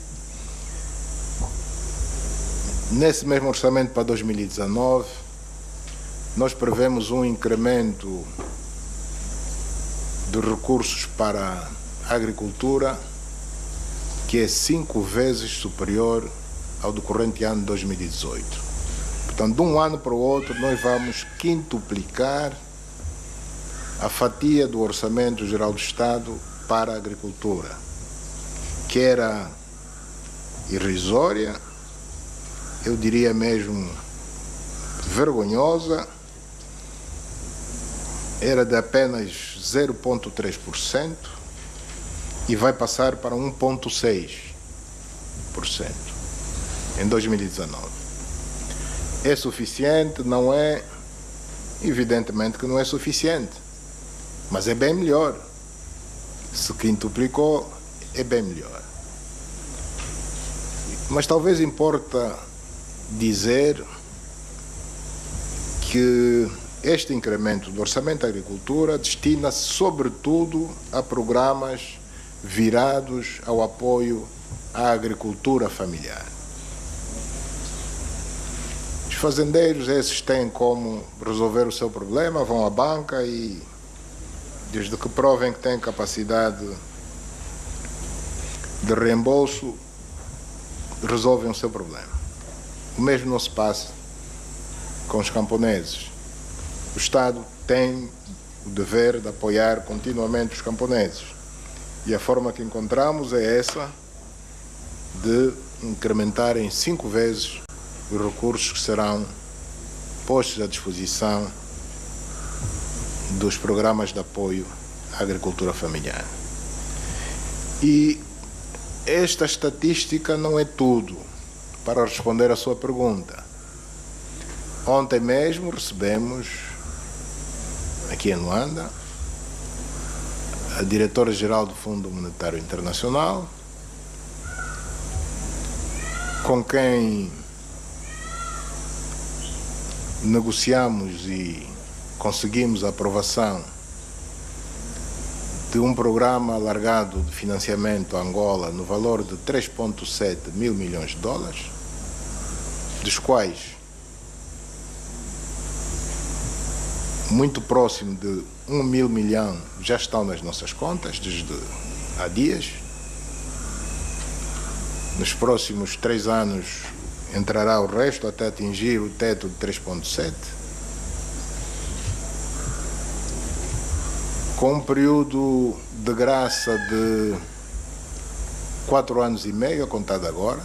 Nesse mesmo orçamento para 2019, nós prevemos um incremento de recursos para a agricultura que é 5 vezes superior ao do corrente ano de 2018. Portanto, de um ano para o outro, nós vamos quintuplicar a fatia do Orçamento Geral do Estado para a agricultura, que era irrisória, eu diria mesmo vergonhosa, era de apenas 0,3% e vai passar para 1,6% em 2019. É suficiente? Não é? Evidentemente que não é suficiente, mas é bem melhor. Se quintuplicou, é bem melhor. Mas talvez importa dizer que este incremento do orçamento da agricultura destina-se sobretudo a programas virados ao apoio à agricultura familiar. Os fazendeiros, esses têm como resolver o seu problema, vão à banca e, desde que provem que têm capacidade de reembolso, resolvem o seu problema. O mesmo não se passa com os camponeses. O Estado tem o dever de apoiar continuamente os camponeses. E a forma que encontramos é essa, de incrementar em 5 vezes os recursos que serão postos à disposição dos programas de apoio à agricultura familiar. E esta estatística não é tudo para responder à sua pergunta. Ontem mesmo recebemos, aqui em Luanda, a diretora-geral do Fundo Monetário Internacional, com quem negociamos e conseguimos a aprovação de um programa alargado de financiamento a Angola no valor de 3,7 mil milhões de dólares, dos quais muito próximo de 1 mil milhão já estão nas nossas contas desde há dias. Nos próximos 3 anos entrará o resto até atingir o teto de 3,7. Com um período de graça de 4 anos e meio, a contar de agora,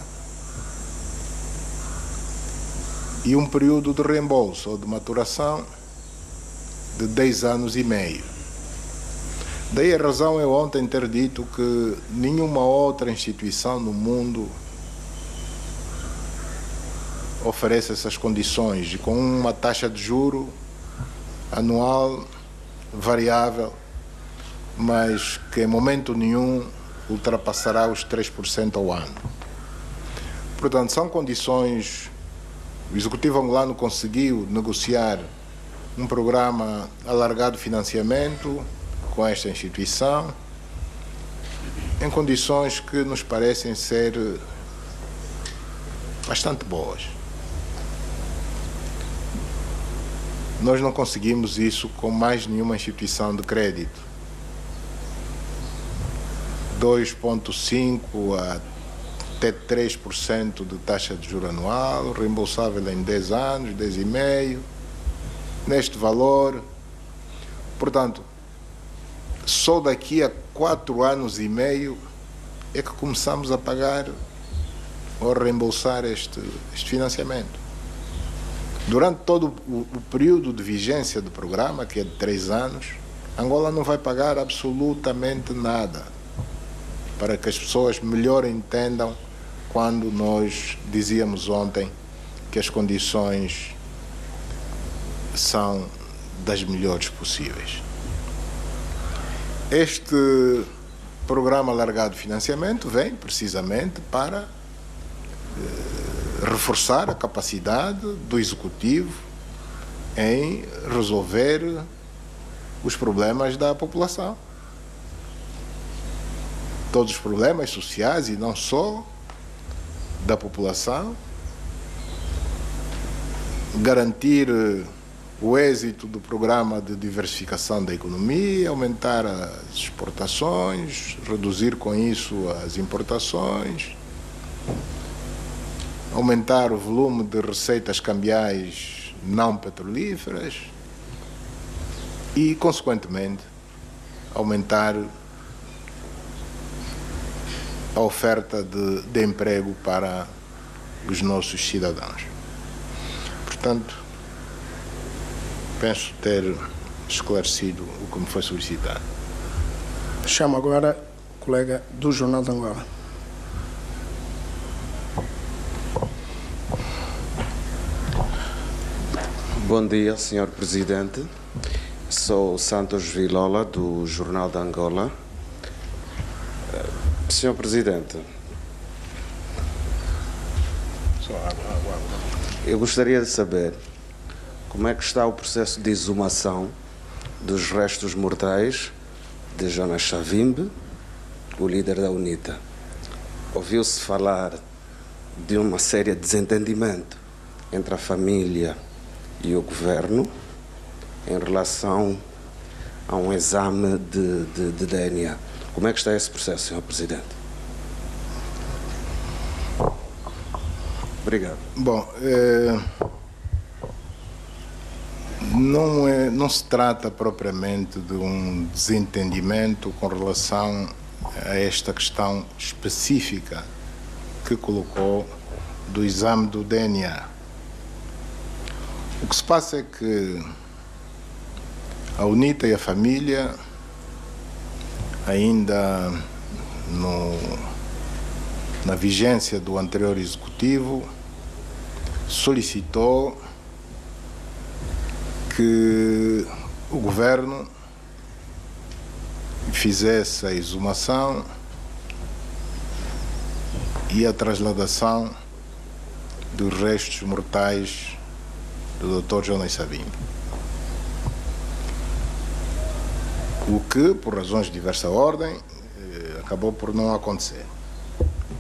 e um período de reembolso ou de maturação de 10 anos e meio. Daí a razão eu ontem ter dito que nenhuma outra instituição no mundo oferece essas condições, e com uma taxa de juro anual variável, mas que em momento nenhum ultrapassará os 3% ao ano. Portanto, são condições. O Executivo angolano conseguiu negociar um programa alargado de financiamento com esta instituição em condições que nos parecem ser bastante boas. Nós não conseguimos isso com mais nenhuma instituição de crédito. 2,5% até 3% de taxa de juro anual, reembolsável em 10 anos, 10,5%, neste valor. Portanto, só daqui a 4 anos e meio é que começamos a pagar ou a reembolsar este financiamento. Durante todo o período de vigência do programa, que é de 3 anos, Angola não vai pagar absolutamente nada, para que as pessoas melhor entendam quando nós dizíamos ontem que as condições são das melhores possíveis. Este programa alargado de financiamento vem precisamente para reforçar a capacidade do Executivo em resolver os problemas da população. Todos os problemas sociais e não só da população. Garantir o êxito do programa de diversificação da economia, aumentar as exportações, reduzir com isso as importações, aumentar o volume de receitas cambiais não petrolíferas e, consequentemente, aumentar a oferta de emprego para os nossos cidadãos. Portanto, penso ter esclarecido o que me foi solicitado. Chamo agora o colega do Jornal de Angola. Bom dia, Sr. Presidente. Sou Santos Vilola, do Jornal de Angola. Sr. Presidente, eu gostaria de saber como é que está o processo de exumação dos restos mortais de Jonas Savimbi, o líder da UNITA. Ouviu-se falar de uma séria desentendimento entre a família e o governo em relação a um exame de DNA. Como é que está esse processo, Sr. Presidente? Obrigado. Bom, não se trata propriamente de um desentendimento com relação a esta questão específica que colocou do exame do DNA. O que se passa é que a UNITA e a família, ainda na vigência do anterior executivo, solicitou que o governo fizesse a exumação e a trasladação dos restos mortais do Dr. Jonas Savimbi. O que, por razões de diversa ordem, acabou por não acontecer.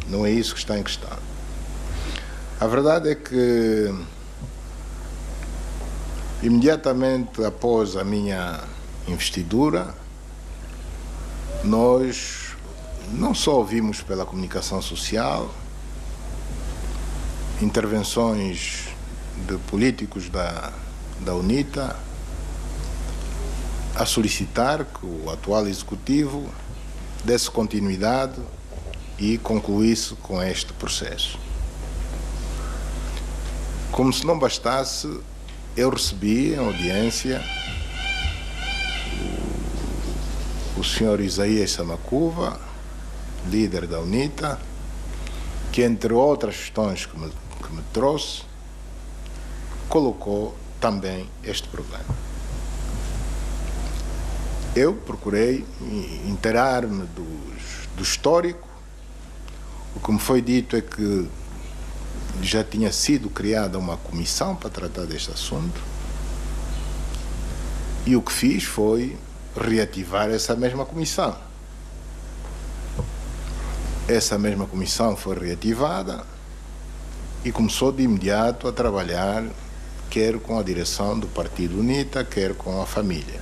Não é isso que está em questão. A verdade é que, imediatamente após a minha investidura, nós não só ouvimos pela comunicação social intervenções de políticos da UNITA a solicitar que o atual executivo desse continuidade e concluísse com este processo. Como se não bastasse, eu recebi em audiência o Sr. Isaías Samacuva, líder da UNITA, que, entre outras questões que me trouxe, colocou também este problema. Eu procurei inteirar-me do histórico. O que me foi dito é que já tinha sido criada uma comissão para tratar deste assunto, e o que fiz foi reativar essa mesma comissão. Essa mesma comissão foi reativada e começou de imediato a trabalhar, quer com a direção do Partido UNITA, quer com a família.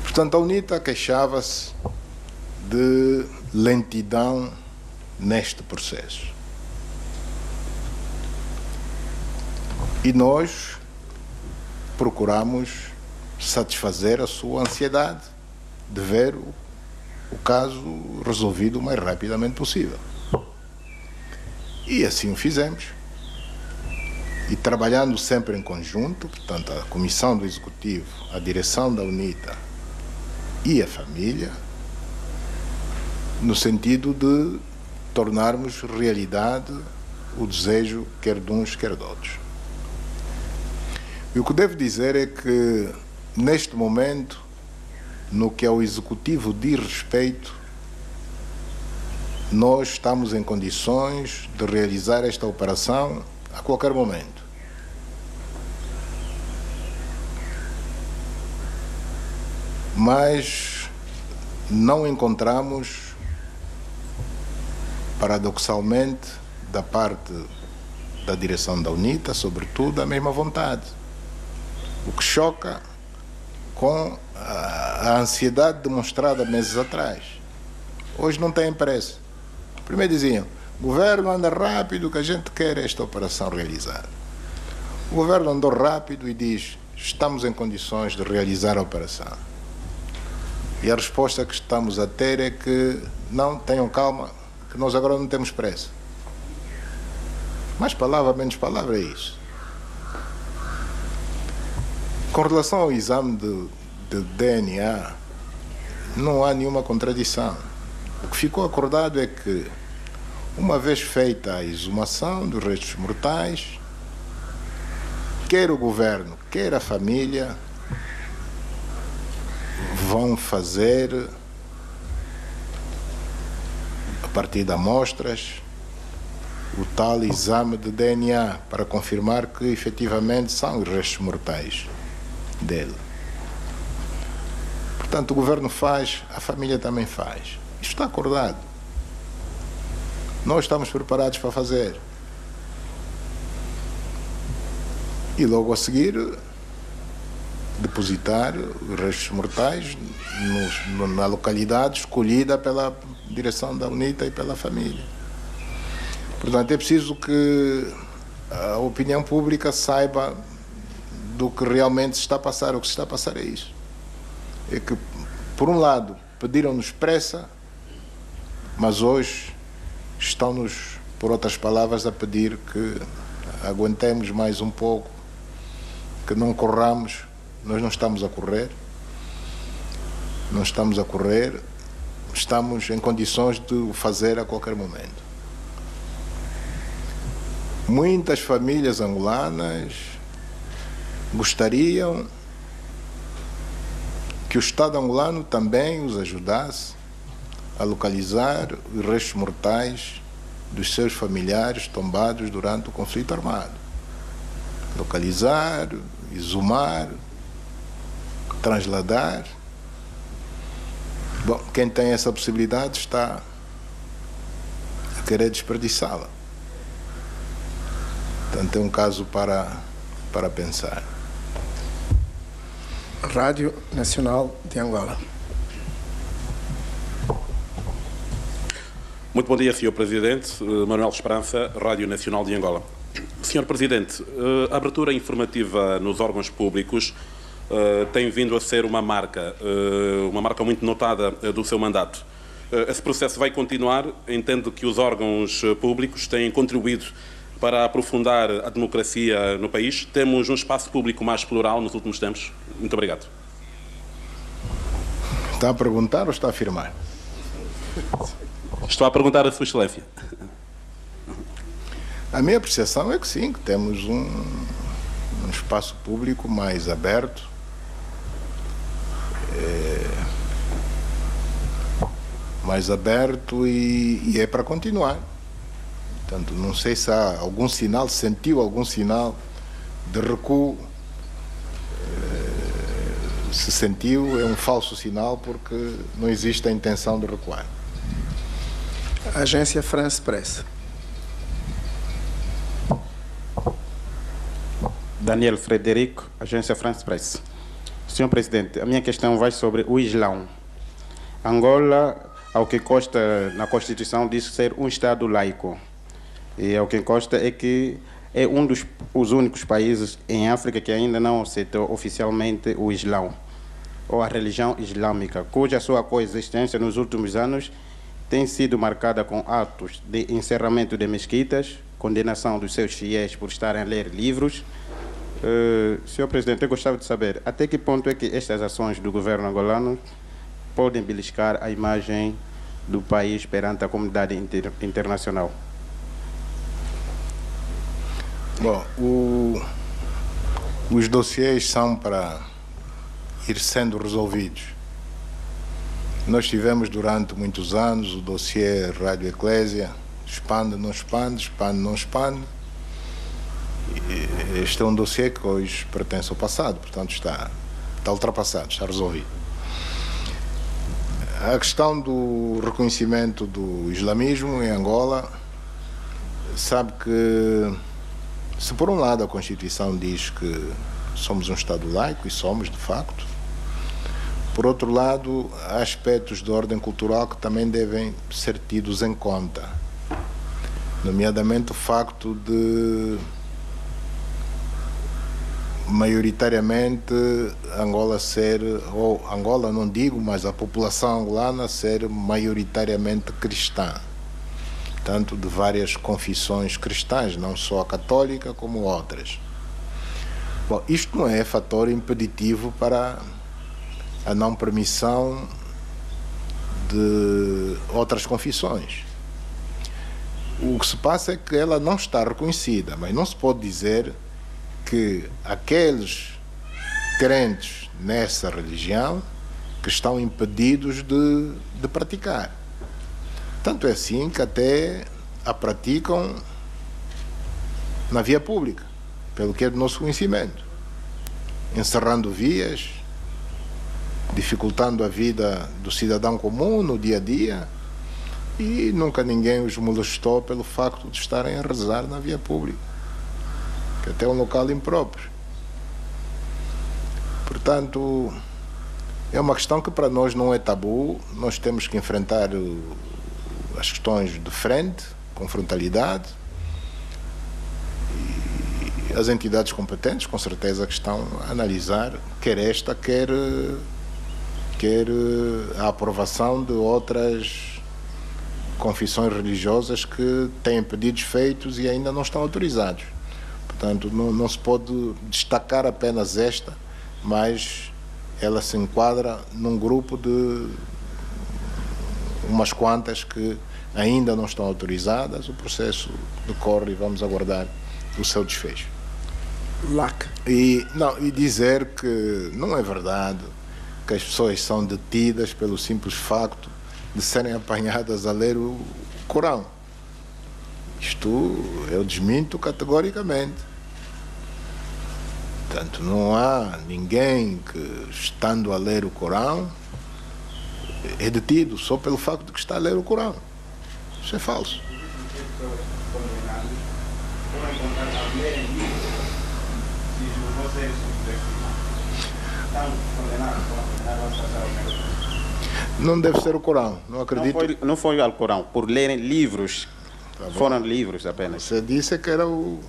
Portanto, a UNITA queixava-se de lentidão neste processo. E nós procuramos satisfazer a sua ansiedade de ver o caso resolvido o mais rapidamente possível. E assim o fizemos. E trabalhando sempre em conjunto, portanto, a Comissão do Executivo, a direção da UNITA e a família, no sentido de tornarmos realidade o desejo quer de uns, quer de outros. E o que devo dizer é que, neste momento, no que ao Executivo diz respeito, nós estamos em condições de realizar esta operação a qualquer momento. Mas não encontramos, paradoxalmente, da parte da direção da UNITA, sobretudo, a mesma vontade. O que choca com a ansiedade demonstrada meses atrás. Hoje não tem pressa. Primeiro diziam, o governo anda rápido, que a gente quer esta operação realizada. O governo andou rápido e diz, estamos em condições de realizar a operação. E a resposta que estamos a ter é que, não, tenham calma, que nós agora não temos pressa. Mais palavra, menos palavra, é isso. Com relação ao exame de DNA, não há nenhuma contradição. O que ficou acordado é que, uma vez feita a exumação dos restos mortais, quer o governo, quer a família, vão fazer, a partir de amostras, o tal exame de DNA para confirmar que efetivamente são os restos mortais dele. Portanto, o governo faz, a família também faz. Isto está acordado. Nós estamos preparados para fazer. E logo a seguir, depositar os restos mortais na localidade escolhida pela direção da UNITA e pela família. Portanto, é preciso que a opinião pública saiba do que realmente se está a passar. O que se está a passar é isso. É que, por um lado, pediram-nos pressa, mas hoje estão-nos, por outras palavras, a pedir que aguentemos mais um pouco, que não corramos. Nós não estamos a correr, estamos em condições de o fazer a qualquer momento. Muitas famílias angolanas gostariam que o Estado angolano também os ajudasse a localizar os restos mortais dos seus familiares tombados durante o conflito armado. Localizar, exumar, trasladar. Bom, quem tem essa possibilidade está a querer desperdiçá-la. Portanto, é um caso para pensar. Rádio Nacional de Angola. Muito bom dia, Sr. Presidente. Manuel Esperança, Rádio Nacional de Angola. Sr. Presidente, a abertura informativa nos órgãos públicos tem vindo a ser uma marca muito notada do seu mandato. Esse processo vai continuar, entendo que os órgãos públicos têm contribuído para aprofundar a democracia no país. Temos um espaço público mais plural nos últimos tempos. Muito obrigado. Está a perguntar ou está a afirmar? Estou a perguntar a Sua Excelência. A minha apreciação é que sim, que temos um espaço público mais aberto. Mais aberto e é para continuar. Portanto, não sei se há algum sinal, sentiu algum sinal de recuo. Se sentiu, é um falso sinal, porque não existe a intenção de recuar. Agência France Press. Daniel Frederico, Agência France Press. Senhor Presidente, a minha questão vai sobre o Islão. Angola, ao que consta na Constituição, diz ser um Estado laico. E ao que consta é que é um dos únicos países em África que ainda não aceitou oficialmente o Islão, ou a religião islâmica, cuja sua coexistência nos últimos anos tem sido marcada com atos de encerramento de mesquitas, condenação dos seus fiéis por estarem a ler livros. Senhor Presidente, eu gostava de saber até que ponto é que estas ações do governo angolano podem beliscar a imagem do país perante a comunidade internacional. Bom, os dossiês são para ir sendo resolvidos. Nós tivemos durante muitos anos o dossiê Rádio Eclésia, expande, não expande, expande, não expande. Este é um dossiê que hoje pertence ao passado, portanto está ultrapassado, está resolvido. A questão do reconhecimento do islamismo em Angola, sabe que, se por um lado a Constituição diz que somos um Estado laico, e somos de facto, por outro lado há aspectos de ordem cultural que também devem ser tidos em conta, nomeadamente o facto de maioritariamente Angola ser, ou Angola não digo, mas a população angolana ser maioritariamente cristã, tanto de várias confissões cristãs, não só a católica como outras. Bom, isto não é fator impeditivo para a não permissão de outras confissões. O que se passa é que ela não está reconhecida, mas não se pode dizer que aqueles crentes nessa religião que estão impedidos de praticar. Tanto é assim que até a praticam na via pública, pelo que é do nosso conhecimento, encerrando vias, dificultando a vida do cidadão comum no dia a dia, e nunca ninguém os molestou pelo facto de estarem a rezar na via pública, que até é um local impróprio. Portanto, é uma questão que para nós não é tabu. Nós temos que enfrentar as questões de frente, com frontalidade, e as entidades competentes com certeza que estão a analisar quer esta, quer a aprovação de outras confissões religiosas que têm pedidos feitos e ainda não estão autorizados. Portanto, não se pode destacar apenas esta, mas ela se enquadra num grupo de umas quantas que ainda não estão autorizadas. O processo decorre e vamos aguardar o seu desfecho. E dizer que não é verdade que as pessoas são detidas pelo simples facto de serem apanhadas a ler o Corão. Isto eu desminto categoricamente. Portanto, não há ninguém que, estando a ler o Corão, é detido só pelo facto de que está a ler o Corão. Isso é falso. Não deve ser o Corão, não acredito. Não foi ao Corão, por lerem livros. Foram livros apenas. Você disse que era o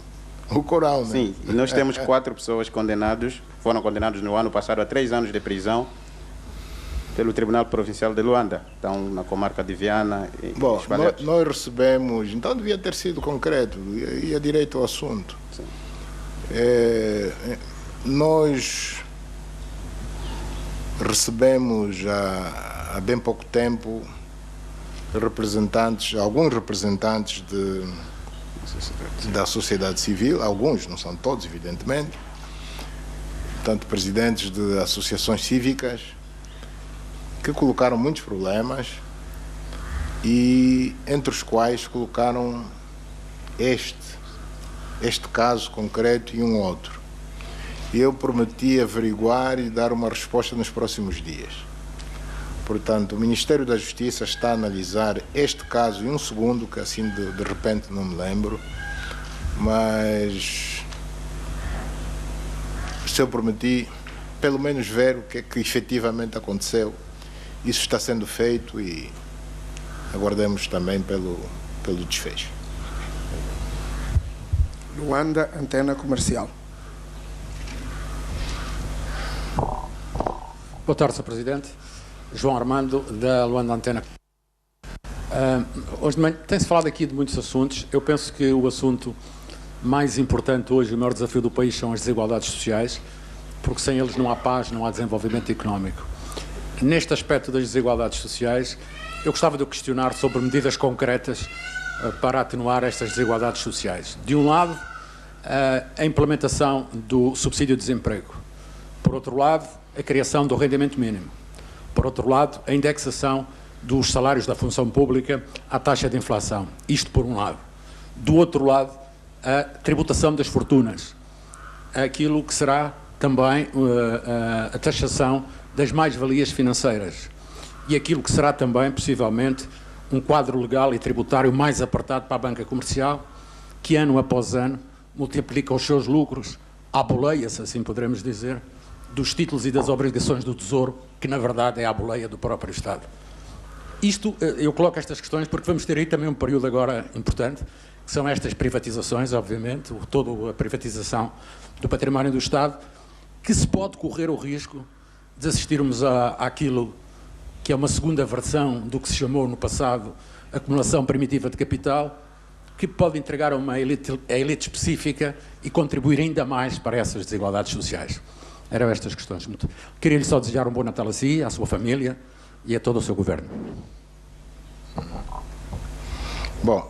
Corão, né? Sim, e nós temos 4 pessoas condenadas, foram condenados no ano passado a 3 anos de prisão pelo Tribunal Provincial de Luanda, estão na comarca de Viana. Bom, nós recebemos, então devia ter sido concreto, ia direito ao assunto. Nós recebemos há bem pouco tempo alguns representantes da sociedade civil, alguns, não são todos, evidentemente, tanto presidentes de associações cívicas, que colocaram muitos problemas e entre os quais colocaram este caso concreto e um outro. Eu prometi averiguar e dar uma resposta nos próximos dias. Portanto, o Ministério da Justiça está a analisar este caso e um segundo, que assim de repente não me lembro, mas se eu prometi pelo menos ver o que é que efetivamente aconteceu. Isso está sendo feito e aguardemos também pelo desfecho. Luanda, antena comercial. Boa tarde, Sr. Presidente. João Armando, da Luanda Antena. Hoje de manhã tem-se falado aqui de muitos assuntos. Eu penso que o assunto mais importante hoje, o maior desafio do país, são as desigualdades sociais, porque sem eles não há paz, não há desenvolvimento económico. Neste aspecto das desigualdades sociais, eu gostava de questionar sobre medidas concretas para atenuar estas desigualdades sociais. De um lado, a implementação do subsídio de desemprego. Por outro lado, a criação do rendimento mínimo. Por outro lado, a indexação dos salários da função pública à taxa de inflação. Isto por um lado. Do outro lado, a tributação das fortunas. Aquilo que será também a taxação das mais-valias financeiras. E aquilo que será também, possivelmente, um quadro legal e tributário mais apertado para a banca comercial, que ano após ano multiplica os seus lucros à boleia, se assim poderemos dizer, dos títulos e das obrigações do Tesouro, que na verdade é a boleia do próprio Estado. Isto, eu coloco estas questões porque vamos ter aí também um período agora importante, que são estas privatizações, obviamente, toda a privatização do património do Estado, que se pode correr o risco de assistirmos àquilo que é uma segunda versão do que se chamou no passado acumulação primitiva de capital, que pode entregar a uma elite específica e contribuir ainda mais para essas desigualdades sociais? Eram estas questões. Queria-lhe só desejar um bom Natal a si, à sua família e a todo o seu governo. Bom,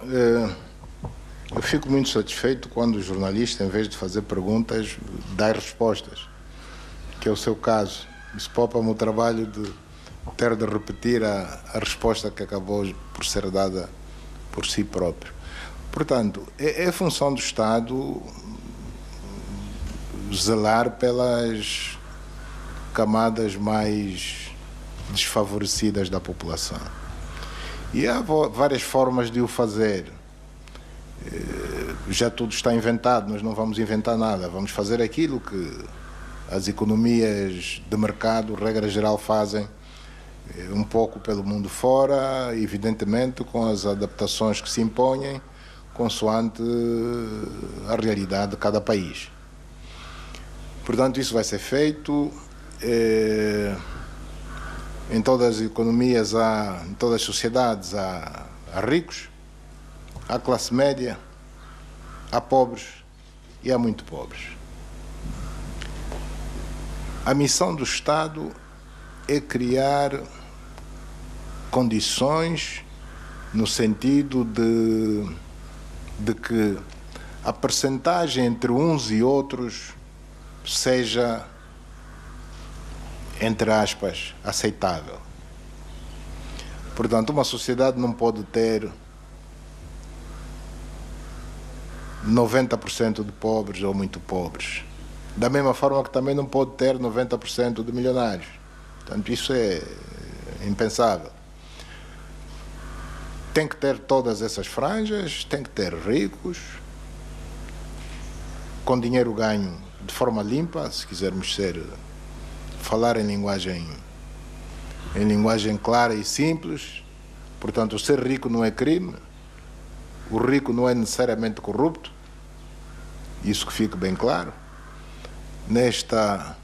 eu fico muito satisfeito quando o jornalista, em vez de fazer perguntas, dá respostas, que é o seu caso. Isso poupa-me o trabalho de ter de repetir a resposta que acabou por ser dada por si próprio. Portanto, é função do Estado zelar pelas camadas mais desfavorecidas da população. E há várias formas de o fazer. Já tudo está inventado, nós não vamos inventar nada. Vamos fazer aquilo que as economias de mercado, regra geral, fazem um pouco pelo mundo fora, evidentemente com as adaptações que se impõem, consoante a realidade de cada país. Portanto, isso vai ser feito. Em todas as economias, em todas as sociedades, há ricos, há classe média, há pobres e há muito pobres. A missão do Estado é criar condições no sentido de que a percentagem entre uns e outros seja, entre aspas, aceitável. Portanto, uma sociedade não pode ter 90% de pobres ou muito pobres. Da mesma forma que também não pode ter 90% de milionários. Portanto, isso é impensável. Tem que ter todas essas franjas, tem que ter ricos, com dinheiro ganho de forma limpa, se quisermos falar em linguagem clara e simples. Portanto, o ser rico não é crime, o rico não é necessariamente corrupto, isso que fique bem claro. Nesta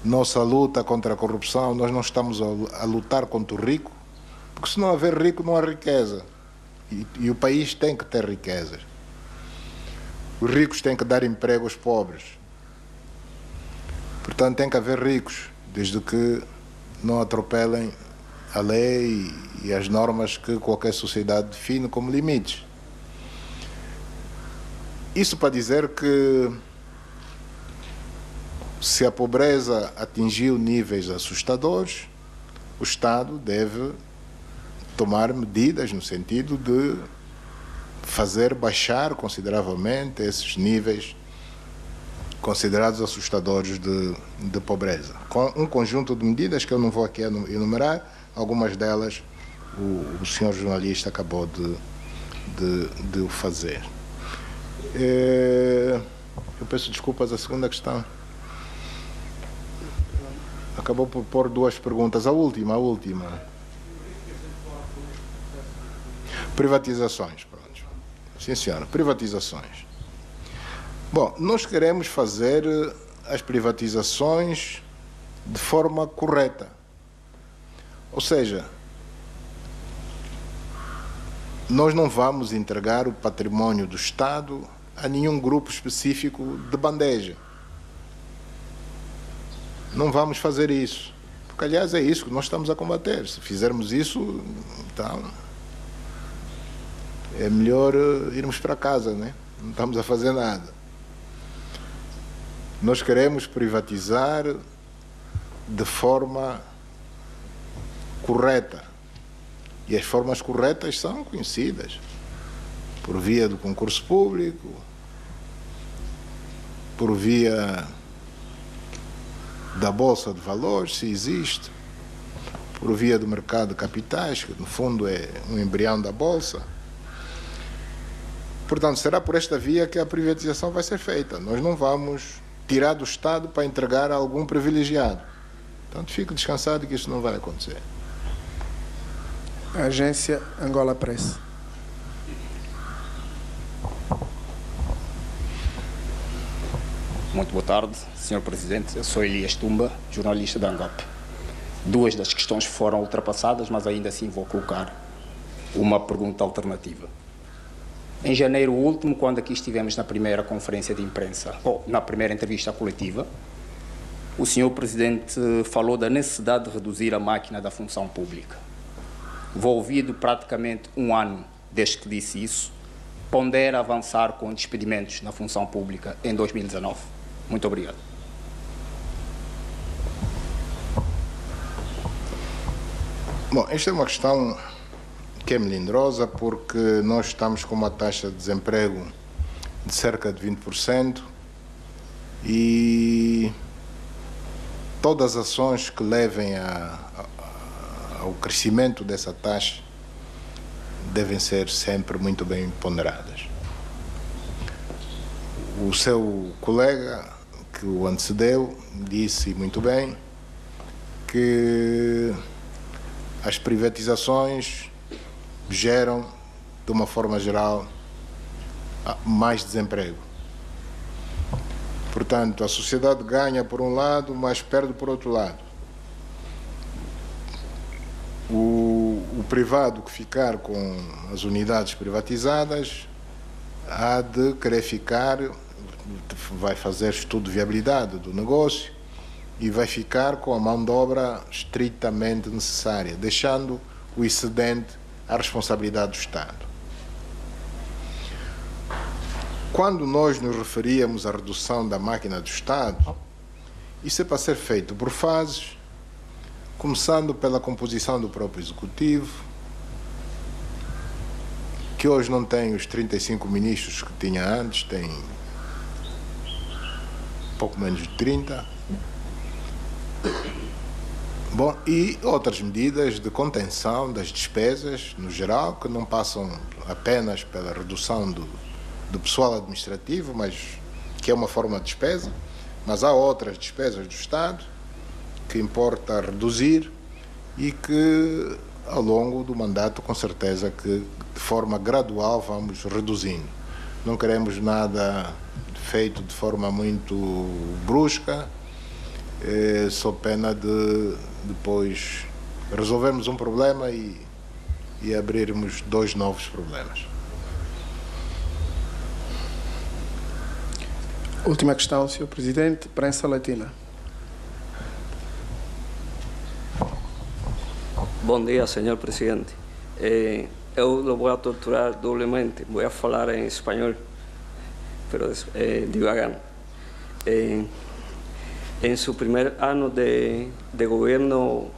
nossa luta contra a corrupção, nós não estamos a lutar contra o rico, porque se não haver rico, não há riqueza. E o país tem que ter riquezas. Os ricos têm que dar emprego aos pobres. Portanto, tem que haver ricos, desde que não atropelem a lei e as normas que qualquer sociedade define como limites. Isso para dizer que se a pobreza atingiu níveis assustadores, o Estado deve tomar medidas no sentido de fazer baixar consideravelmente esses níveis considerados assustadores de pobreza. Com um conjunto de medidas que eu não vou aqui enumerar, algumas delas o senhor jornalista acabou de o fazer. Eu peço desculpas, a segunda questão. Acabou por pôr duas perguntas. A última. Privatizações, pronto. Sim, senhora, privatizações. Bom, nós queremos fazer as privatizações de forma correta. Ou seja, nós não vamos entregar o património do Estado a nenhum grupo específico de bandeja. Não vamos fazer isso. Porque, aliás, é isso que nós estamos a combater. Se fizermos isso, então é melhor irmos para casa, né? Não estamos a fazer nada. Nós queremos privatizar de forma correta. E as formas corretas são conhecidas. Por via do concurso público, por via da Bolsa de Valores, se existe, por via do mercado de capitais, que no fundo é um embrião da Bolsa. Portanto, será por esta via que a privatização vai ser feita. Nós não vamos tirar do Estado para entregar a algum privilegiado. Portanto, fique descansado que isso não vai acontecer. A agência Angola Press. Muito boa tarde, Sr. Presidente. Eu sou Elias Tumba, jornalista da ANGOP. Duas das questões foram ultrapassadas, mas ainda assim vou colocar uma pergunta alternativa. Em janeiro último, quando aqui estivemos na primeira conferência de imprensa, ou na primeira entrevista coletiva, o senhor Presidente falou da necessidade de reduzir a máquina da função pública. Envolvido praticamente um ano desde que disse isso, pondera avançar com despedimentos na função pública em 2019. Muito obrigado. Bom, esta é uma questão que é melindrosa, porque nós estamos com uma taxa de desemprego de cerca de 20% e todas as ações que levem ao crescimento dessa taxa devem ser sempre muito bem ponderadas. O seu colega, que o antecedeu, disse muito bem que as privatizações geram, de uma forma geral, mais desemprego. Portanto, a sociedade ganha por um lado, mas perde por outro lado. O privado que ficar com as unidades privatizadas há de querer ficar, vai fazer estudo de viabilidade do negócio e vai ficar com a mão de obra estritamente necessária, deixando o excedente à responsabilidade do Estado. Quando nós nos referíamos à redução da máquina do Estado, isso é para ser feito por fases, começando pela composição do próprio Executivo, que hoje não tem os 35 ministros que tinha antes, tem pouco menos de 30. Bom, e outras medidas de contenção das despesas, no geral, que não passam apenas pela redução do pessoal administrativo, mas que é uma forma de despesa, mas há outras despesas do Estado que importa reduzir e que, ao longo do mandato, com certeza que de forma gradual vamos reduzindo. Não queremos nada feito de forma muito brusca, só pena de depois resolvermos um problema e abrirmos 2 novos problemas. Última questão, Sr. Presidente, Prensa Latina. Bom dia, Sr. Presidente. Eu lo vou torturar doblemente. Vou falar em espanhol, pero devagar. En su primer año de gobierno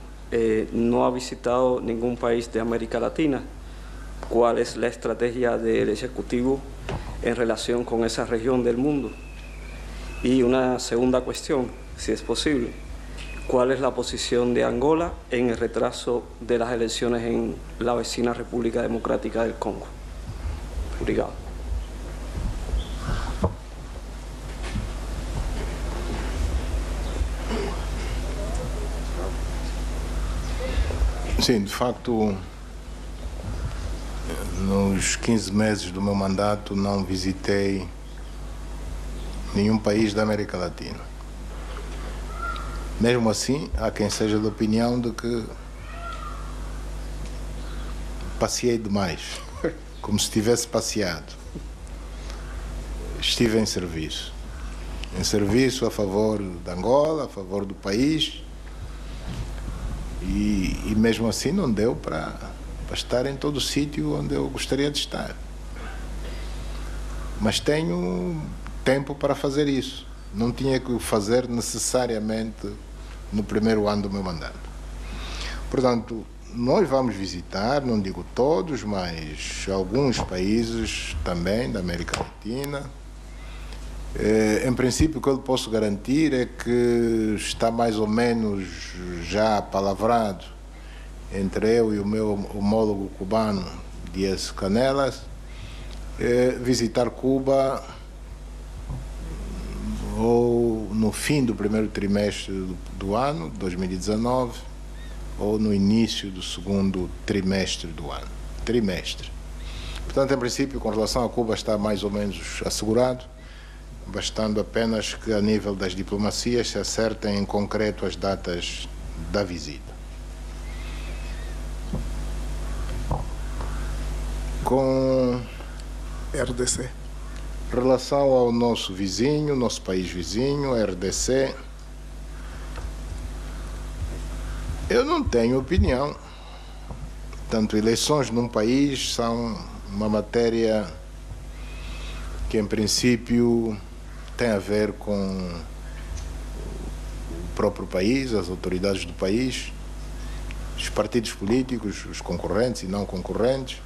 no ha visitado ningún país de América Latina. ¿Cuál es la estrategia del Ejecutivo en relación con esa región del mundo? Y una segunda cuestión, si es posible, ¿cuál es la posición de Angola en el retraso de las elecciones en la vecina República Democrática del Congo? Obrigado. Sim, de facto, nos 15 meses do meu mandato não visitei nenhum país da América Latina. Mesmo assim, há quem seja da opinião de que passeei demais, como se tivesse passeado. Estive em serviço a favor de Angola, a favor do país, e mesmo assim não deu para estar em todo o sítio onde eu gostaria de estar. Mas tenho tempo para fazer isso. Não tinha que o fazer necessariamente no primeiro ano do meu mandato. Portanto, nós vamos visitar, não digo todos, mas alguns países também da América Latina. Em princípio, o que eu posso garantir é que está mais ou menos já palavrado entre eu e o meu homólogo cubano, Díaz Canelas, visitar Cuba ou no fim do primeiro trimestre do ano, 2019, ou no início do segundo trimestre do ano. Trimestre. Portanto, em princípio, com relação a Cuba, está mais ou menos assegurado, bastando apenas que, a nível das diplomacias, se acertem em concreto as datas da visita. RDC? Em relação ao nosso vizinho, nosso país vizinho, RDC, eu não tenho opinião. Portanto, eleições num país são uma matéria que, em princípio, tem a ver com o próprio país, as autoridades do país, os partidos políticos, os concorrentes e não concorrentes,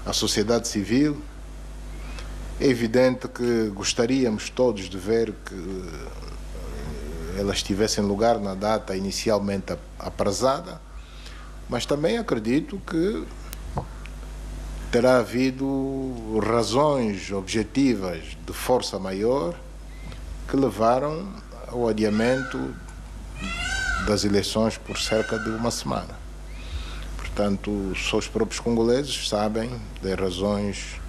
a sociedade civil. É evidente que gostaríamos todos de ver que elas tivessem lugar na data inicialmente aprazada, mas também acredito que terá havido razões objetivas de força maior que levaram ao adiamento das eleições por cerca de uma semana. Portanto, só os próprios congoleses sabem das razões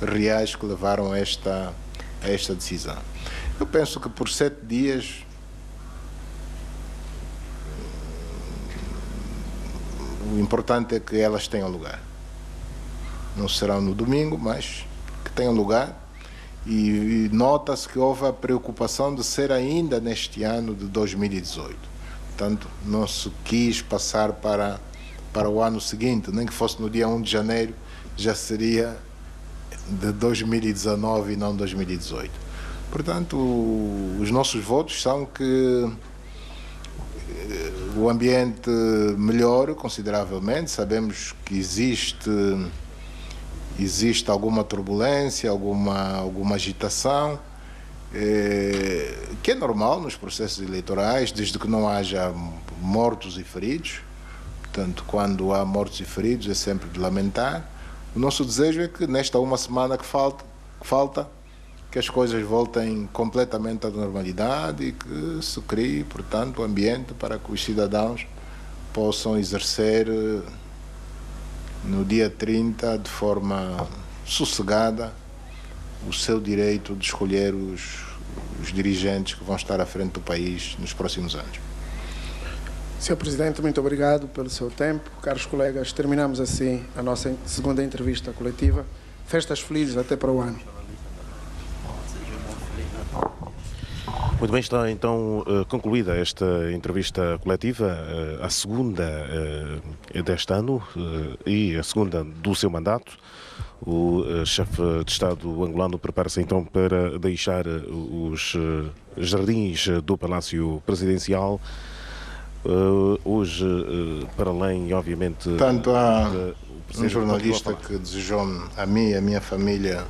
reais que levaram a esta decisão. Eu penso que por 7 dias o importante é que elas tenham lugar. Não serão no domingo, mas que tenham lugar. E nota-se que houve a preocupação de ser ainda neste ano de 2018. Portanto, não se quis passar para o ano seguinte, nem que fosse no dia 1 de janeiro, já seria de 2019 e não 2018. Portanto, os nossos votos são que o ambiente melhore consideravelmente. Sabemos que existe alguma turbulência, alguma agitação, que é normal nos processos eleitorais, desde que não haja mortos e feridos. Portanto, quando há mortos e feridos é sempre de lamentar. O nosso desejo é que nesta uma semana que falta, que as coisas voltem completamente à normalidade e que se crie, portanto, o ambiente para que os cidadãos possam exercer no dia 30, de forma sossegada, o seu direito de escolher os dirigentes que vão estar à frente do país nos próximos anos. Sr. Presidente, muito obrigado pelo seu tempo. Caros colegas, terminamos assim a nossa segunda entrevista coletiva. Festas felizes até para o ano. Muito bem, está então concluída esta entrevista coletiva, a segunda deste ano e a segunda do seu mandato. O chefe de Estado angolano prepara-se então para deixar os jardins do Palácio Presidencial. Hoje, para além, obviamente... Tanto há um jornalista que desejou-me, a mim e a minha família,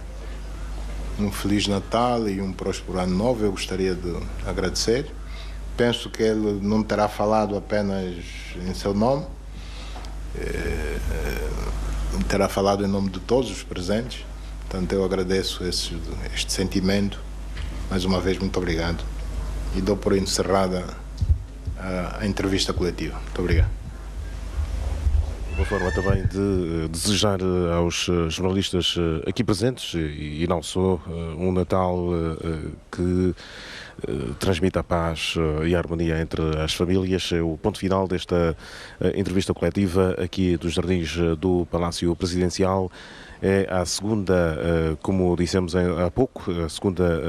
um Feliz Natal e um próspero Ano Novo. Eu gostaria de agradecer. Penso que ele não terá falado apenas em seu nome, terá falado em nome de todos os presentes. Portanto, eu agradeço este sentimento. Mais uma vez, muito obrigado. E dou por encerrada a entrevista coletiva. Muito obrigado. Uma forma também de desejar aos jornalistas aqui presentes e não só um Natal que transmita a paz e a harmonia entre as famílias. É o ponto final desta entrevista coletiva aqui dos Jardins do Palácio Presidencial. É a segunda, como dissemos há pouco, a segunda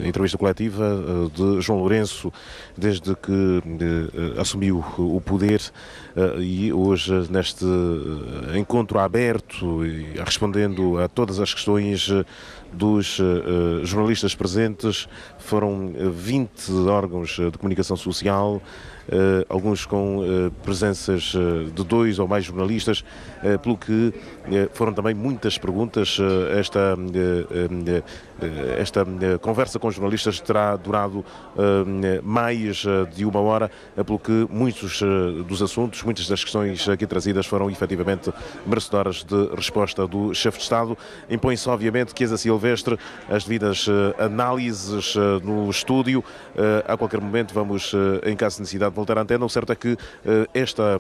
entrevista coletiva de João Lourenço desde que assumiu o poder, e hoje neste encontro aberto e respondendo a todas as questões dos jornalistas presentes. Foram 20 órgãos de comunicação social, alguns com presenças de 2 ou mais jornalistas, pelo que foram também muitas perguntas. Esta conversa com jornalistas terá durado mais de 1 hora, pelo que muitos dos assuntos, muitas das questões aqui trazidas foram efetivamente merecedoras de resposta do chefe de Estado. Impõe-se obviamente que Chiesa Silvestre as devidas análises no estúdio. A qualquer momento vamos, em caso de necessidade, voltar à antena. O certo é que esta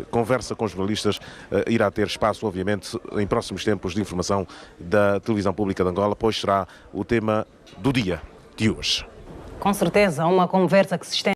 conversa com jornalistas irá ter espaço, obviamente, em próximos tempos de informação da Televisão Pública de Angola, pois será o tema do dia de hoje. Com certeza, uma conversa que se estende